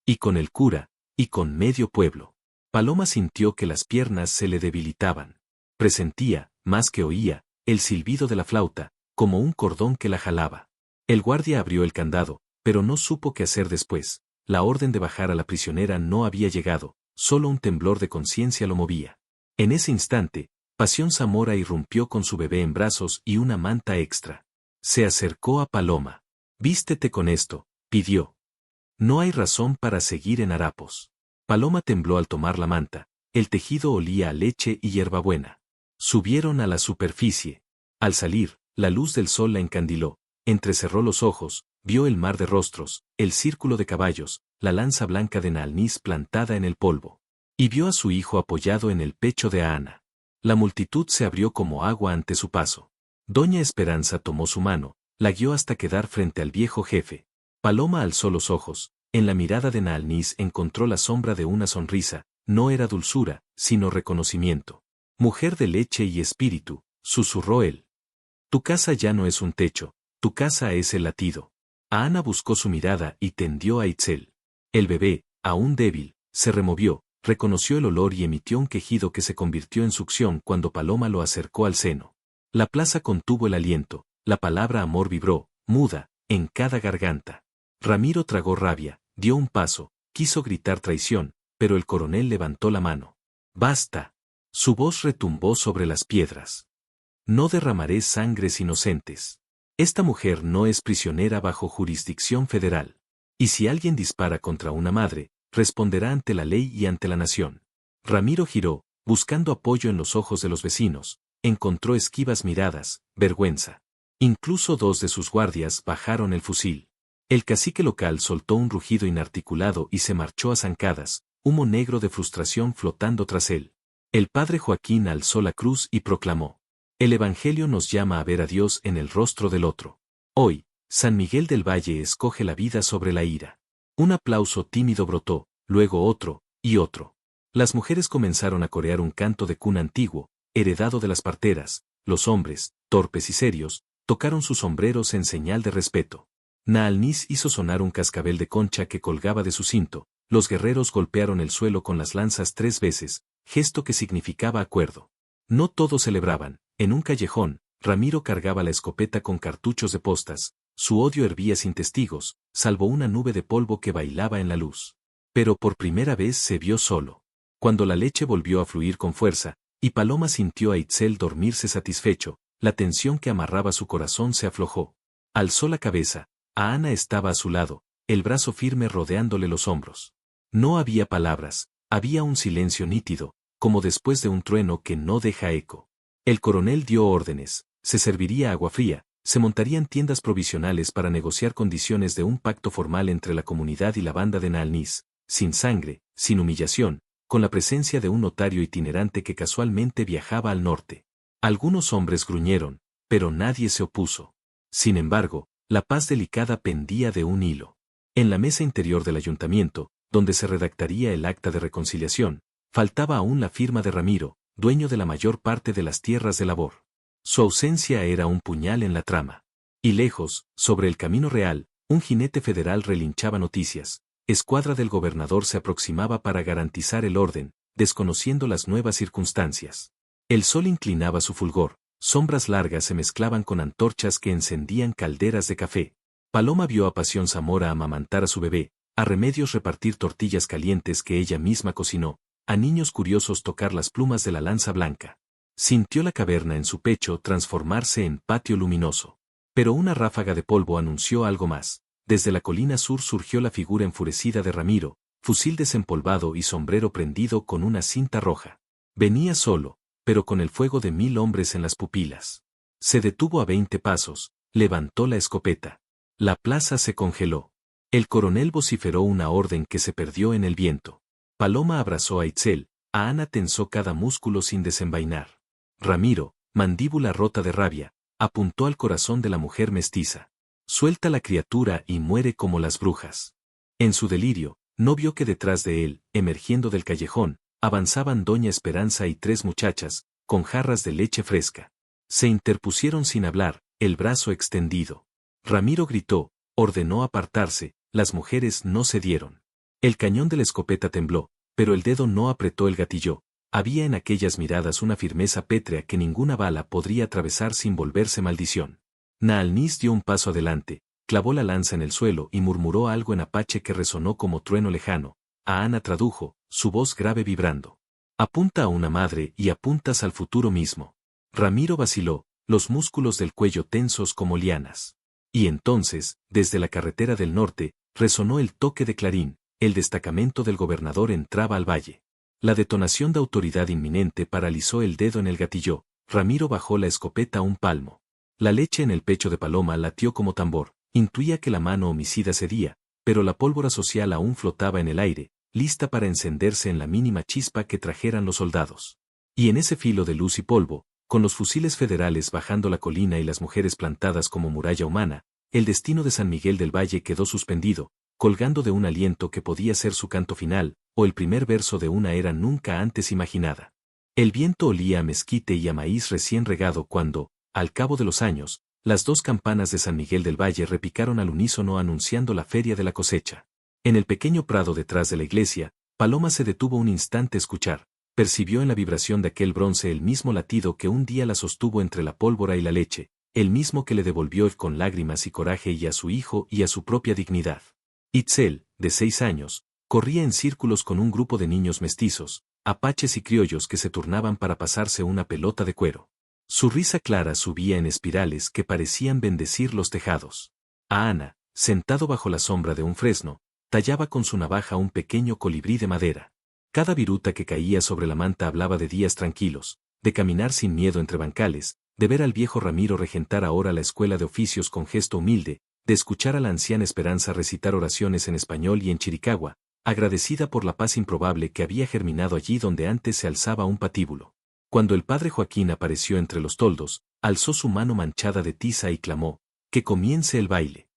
Y con el cura, y con medio pueblo. Paloma sintió que las piernas se le debilitaban. Presentía, más que oía, el silbido de la flauta, como un cordón que la jalaba. El guardia abrió el candado, pero no supo qué hacer después. La orden de bajar a la prisionera no había llegado, solo un temblor de conciencia lo movía. En ese instante, Pasión Zamora irrumpió con su bebé en brazos y una manta extra. Se acercó a Paloma. Vístete con esto, pidió. No hay razón para seguir en harapos. Paloma tembló al tomar la manta, el tejido olía a leche y hierbabuena. Subieron a la superficie. Al salir, la luz del sol la encandiló, entrecerró los ojos, vio el mar de rostros, el círculo de caballos, la lanza blanca de Naalnis plantada en el polvo. Y vio a su hijo apoyado en el pecho de Ana. La multitud se abrió como agua ante su paso. Doña Esperanza tomó su mano, la guió hasta quedar frente al viejo jefe. Paloma alzó los ojos, en la mirada de Naalnis encontró la sombra de una sonrisa, no era dulzura, sino reconocimiento. Mujer de leche y espíritu, susurró él. Tu casa ya no es un techo, tu casa es el latido. Ana buscó su mirada y tendió a Itzel. El bebé, aún débil, se removió, reconoció el olor y emitió un quejido que se convirtió en succión cuando Paloma lo acercó al seno. La plaza contuvo el aliento, la palabra amor vibró, muda, en cada garganta. Ramiro tragó rabia, dio un paso, quiso gritar traición, pero el coronel levantó la mano. ¡Basta! Su voz retumbó sobre las piedras. No derramaré sangres inocentes. Esta mujer no es prisionera bajo jurisdicción federal. Y si alguien dispara contra una madre, responderá ante la ley y ante la nación. Ramiro giró, buscando apoyo en los ojos de los vecinos, encontró esquivas miradas, vergüenza. Incluso 2 de sus guardias bajaron el fusil. El cacique local soltó un rugido inarticulado y se marchó a zancadas, humo negro de frustración flotando tras él. El padre Joaquín alzó la cruz y proclamó: el Evangelio nos llama a ver a Dios en el rostro del otro. Hoy, San Miguel del Valle escoge la vida sobre la ira. Un aplauso tímido brotó, luego otro, y otro. Las mujeres comenzaron a corear un canto de cuna antiguo, heredado de las parteras. Los hombres, torpes y serios, tocaron sus sombreros en señal de respeto. Naalniz hizo sonar un cascabel de concha que colgaba de su cinto. Los guerreros golpearon el suelo con las lanzas 3 veces, gesto que significaba acuerdo. No todos celebraban. En un callejón, Ramiro cargaba la escopeta con cartuchos de postas. Su odio hervía sin testigos, salvo una nube de polvo que bailaba en la luz. Pero por primera vez se vio solo. Cuando la leche volvió a fluir con fuerza, y Paloma sintió a Itzel dormirse satisfecho, la tensión que amarraba su corazón se aflojó. Alzó la cabeza. Ana estaba a su lado, el brazo firme rodeándole los hombros. No había palabras, había un silencio nítido, como después de un trueno que no deja eco. El coronel dio órdenes, se serviría agua fría, se montarían tiendas provisionales para negociar condiciones de un pacto formal entre la comunidad y la banda de Naalniz, sin sangre, sin humillación, con la presencia de un notario itinerante que casualmente viajaba al norte. Algunos hombres gruñeron, pero nadie se opuso. Sin embargo, la paz delicada pendía de un hilo. En la mesa interior del ayuntamiento, donde se redactaría el acta de reconciliación, faltaba aún la firma de Ramiro, dueño de la mayor parte de las tierras de labor. Su ausencia era un puñal en la trama. Y lejos, sobre el camino real, un jinete federal relinchaba noticias. Escuadra del gobernador se aproximaba para garantizar el orden, desconociendo las nuevas circunstancias. El sol inclinaba su fulgor, sombras largas se mezclaban con antorchas que encendían calderas de café. Paloma vio a Pasión Zamora amamantar a su bebé, a Remedios repartir tortillas calientes que ella misma cocinó, a niños curiosos tocar las plumas de la lanza blanca. Sintió la caverna en su pecho transformarse en patio luminoso. Pero una ráfaga de polvo anunció algo más. Desde la colina sur surgió la figura enfurecida de Ramiro, fusil desempolvado y sombrero prendido con una cinta roja. Venía solo, pero con el fuego de 1000 hombres en las pupilas. Se detuvo a 20 pasos, levantó la escopeta. La plaza se congeló. El coronel vociferó una orden que se perdió en el viento. Paloma abrazó a Itzel, a Ana tensó cada músculo sin desenvainar. Ramiro, mandíbula rota de rabia, apuntó al corazón de la mujer mestiza. Suelta la criatura y muere como las brujas. En su delirio, no vio que detrás de él, emergiendo del callejón, avanzaban Doña Esperanza y 3 muchachas, con jarras de leche fresca. Se interpusieron sin hablar, el brazo extendido. Ramiro gritó, ordenó apartarse, las mujeres no cedieron. El cañón de la escopeta tembló, pero el dedo no apretó el gatillo. Había en aquellas miradas una firmeza pétrea que ninguna bala podría atravesar sin volverse maldición. Naalniz dio un paso adelante, clavó la lanza en el suelo y murmuró algo en apache que resonó como trueno lejano. A Ana tradujo, su voz grave vibrando. Apunta a una madre y apuntas al futuro mismo. Ramiro vaciló, los músculos del cuello tensos como lianas. Y entonces, desde la carretera del norte, resonó el toque de clarín, el destacamento del gobernador entraba al valle. La detonación de autoridad inminente paralizó el dedo en el gatillo. Ramiro bajó la escopeta a un palmo. La leche en el pecho de Paloma latió como tambor, intuía que la mano homicida cedía, pero la pólvora social aún flotaba en el aire, lista para encenderse en la mínima chispa que trajeran los soldados. Y en ese filo de luz y polvo, con los fusiles federales bajando la colina y las mujeres plantadas como muralla humana, el destino de San Miguel del Valle quedó suspendido, colgando de un aliento que podía ser su canto final, o el primer verso de una era nunca antes imaginada. El viento olía a mezquite y a maíz recién regado cuando, al cabo de los años, las 2 campanas de San Miguel del Valle repicaron al unísono anunciando la feria de la cosecha. En el pequeño prado detrás de la iglesia, Paloma se detuvo un instante a escuchar, percibió en la vibración de aquel bronce el mismo latido que un día la sostuvo entre la pólvora y la leche, el mismo que le devolvió con lágrimas y coraje y a su hijo y a su propia dignidad. Itzel, de 6 años, corría en círculos con un grupo de niños mestizos, apaches y criollos que se turnaban para pasarse una pelota de cuero. Su risa clara subía en espirales que parecían bendecir los tejados. A Ana, sentado bajo la sombra de un fresno, tallaba con su navaja un pequeño colibrí de madera. Cada viruta que caía sobre la manta hablaba de días tranquilos, de caminar sin miedo entre bancales, de ver al viejo Ramiro regentar ahora la escuela de oficios con gesto humilde, de escuchar a la anciana Esperanza recitar oraciones en español y en chiricahua, agradecida por la paz improbable que había germinado allí donde antes se alzaba un patíbulo. Cuando el padre Joaquín apareció entre los toldos, alzó su mano manchada de tiza y clamó: «¡Que comience el baile!».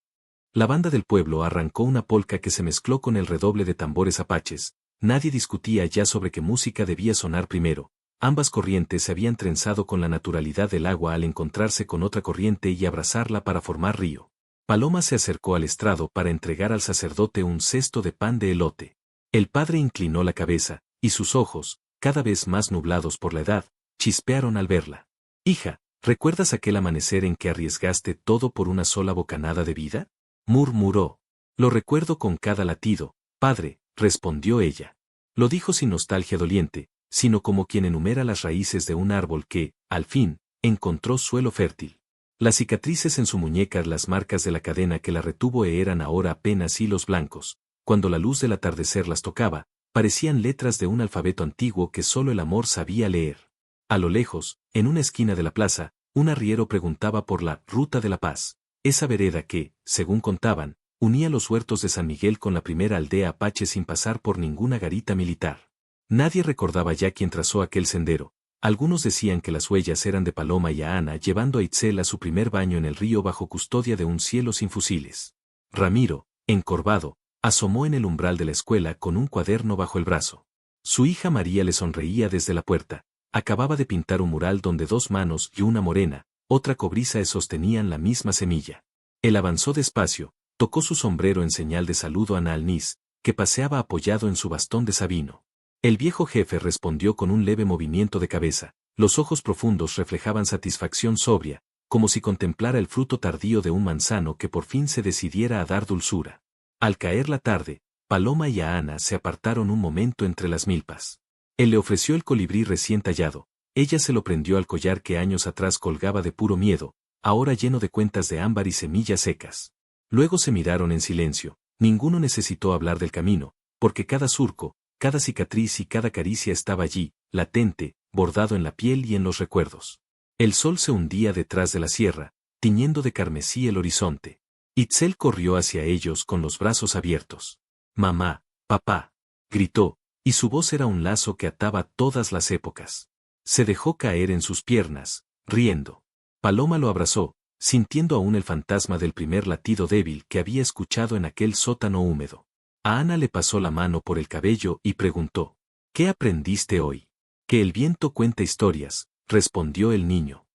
La banda del pueblo arrancó una polca que se mezcló con el redoble de tambores apaches. Nadie discutía ya sobre qué música debía sonar primero. Ambas corrientes se habían trenzado con la naturalidad del agua al encontrarse con otra corriente y abrazarla para formar río. Paloma se acercó al estrado para entregar al sacerdote un cesto de pan de elote. El padre inclinó la cabeza, y sus ojos, cada vez más nublados por la edad, chispearon al verla. «Hija, ¿recuerdas aquel amanecer en que arriesgaste todo por una sola bocanada de vida?», murmuró. «Lo recuerdo con cada latido, padre», respondió ella. Lo dijo sin nostalgia doliente, sino como quien enumera las raíces de un árbol que, al fin, encontró suelo fértil. Las cicatrices en su muñeca, las marcas de la cadena que la retuvo eran ahora apenas hilos blancos. Cuando la luz del atardecer las tocaba, parecían letras de un alfabeto antiguo que solo el amor sabía leer. A lo lejos, en una esquina de la plaza, un arriero preguntaba por la Ruta de la Paz, esa vereda que, según contaban, unía los huertos de San Miguel con la primera aldea apache sin pasar por ninguna garita militar. Nadie recordaba ya quién trazó aquel sendero. Algunos decían que las huellas eran de Paloma y Ana llevando a Itzel a su primer baño en el río bajo custodia de un cielo sin fusiles. Ramiro, encorvado, asomó en el umbral de la escuela con un cuaderno bajo el brazo. Su hija María le sonreía desde la puerta. Acababa de pintar un mural donde 2 manos y una morena, otra cobriza sostenían la misma semilla. Él avanzó despacio, tocó su sombrero en señal de saludo a Ana Alniz, que paseaba apoyado en su bastón de sabino. El viejo jefe respondió con un leve movimiento de cabeza. Los ojos profundos reflejaban satisfacción sobria, como si contemplara el fruto tardío de un manzano que por fin se decidiera a dar dulzura. Al caer la tarde, Paloma y Ana se apartaron un momento entre las milpas. Él le ofreció el colibrí recién tallado. Ella se lo prendió al collar que años atrás colgaba de puro miedo, ahora lleno de cuentas de ámbar y semillas secas. Luego se miraron en silencio. Ninguno necesitó hablar del camino, porque cada surco, cada cicatriz y cada caricia estaba allí, latente, bordado en la piel y en los recuerdos. El sol se hundía detrás de la sierra, tiñendo de carmesí el horizonte. Itzel corrió hacia ellos con los brazos abiertos. «Mamá, papá», gritó, y su voz era un lazo que ataba todas las épocas. Se dejó caer en sus piernas, riendo. Paloma lo abrazó, sintiendo aún el fantasma del primer latido débil que había escuchado en aquel sótano húmedo. A Ana le pasó la mano por el cabello y preguntó: «¿Qué aprendiste hoy?». «Que el viento cuenta historias», respondió el niño.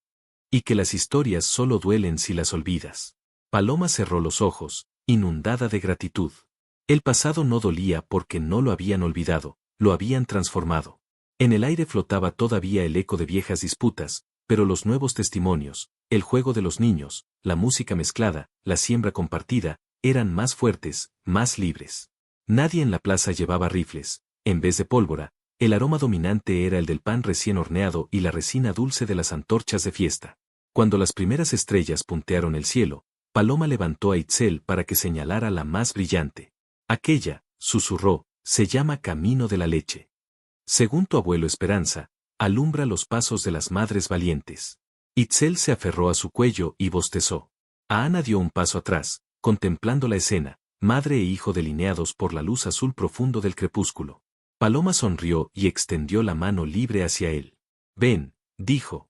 «Y que las historias solo duelen si las olvidas». Paloma cerró los ojos, inundada de gratitud. El pasado no dolía porque no lo habían olvidado, lo habían transformado. En el aire flotaba todavía el eco de viejas disputas, pero los nuevos testimonios, el juego de los niños, la música mezclada, la siembra compartida, eran más fuertes, más libres. Nadie en la plaza llevaba rifles. En vez de pólvora, el aroma dominante era el del pan recién horneado y la resina dulce de las antorchas de fiesta. Cuando las primeras estrellas puntearon el cielo, Paloma levantó a Itzel para que señalara la más brillante. «Aquella», susurró, «se llama Camino de la Leche. Según tu abuelo Esperanza, alumbra los pasos de las madres valientes». Itzel se aferró a su cuello y bostezó. A Ana dio un paso atrás, contemplando la escena, madre e hijo delineados por la luz azul profundo del crepúsculo. Paloma sonrió y extendió la mano libre hacia él. «Ven», dijo.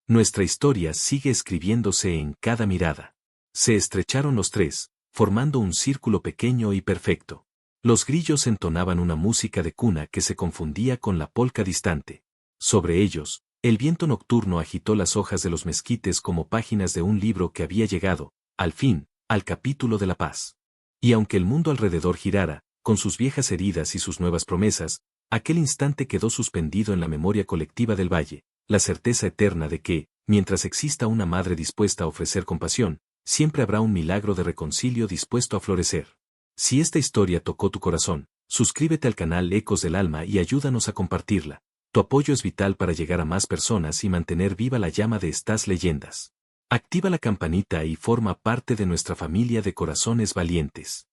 «Nuestra historia sigue escribiéndose en cada mirada». Se estrecharon los tres, formando un círculo pequeño y perfecto. Los grillos entonaban una música de cuna que se confundía con la polca distante. Sobre ellos, el viento nocturno agitó las hojas de los mezquites como páginas de un libro que había llegado, al fin, al capítulo de la paz. Y aunque el mundo alrededor girara, con sus viejas heridas y sus nuevas promesas, aquel instante quedó suspendido en la memoria colectiva del valle, la certeza eterna de que, Mientras exista una madre dispuesta a ofrecer compasión, siempre habrá un milagro de reconcilio dispuesto a florecer. Si esta historia tocó tu corazón, suscríbete al canal Ecos del Alma y ayúdanos a compartirla. Tu apoyo es vital para llegar a más personas y mantener viva la llama de estas leyendas. Activa la campanita y forma parte de nuestra familia de corazones valientes.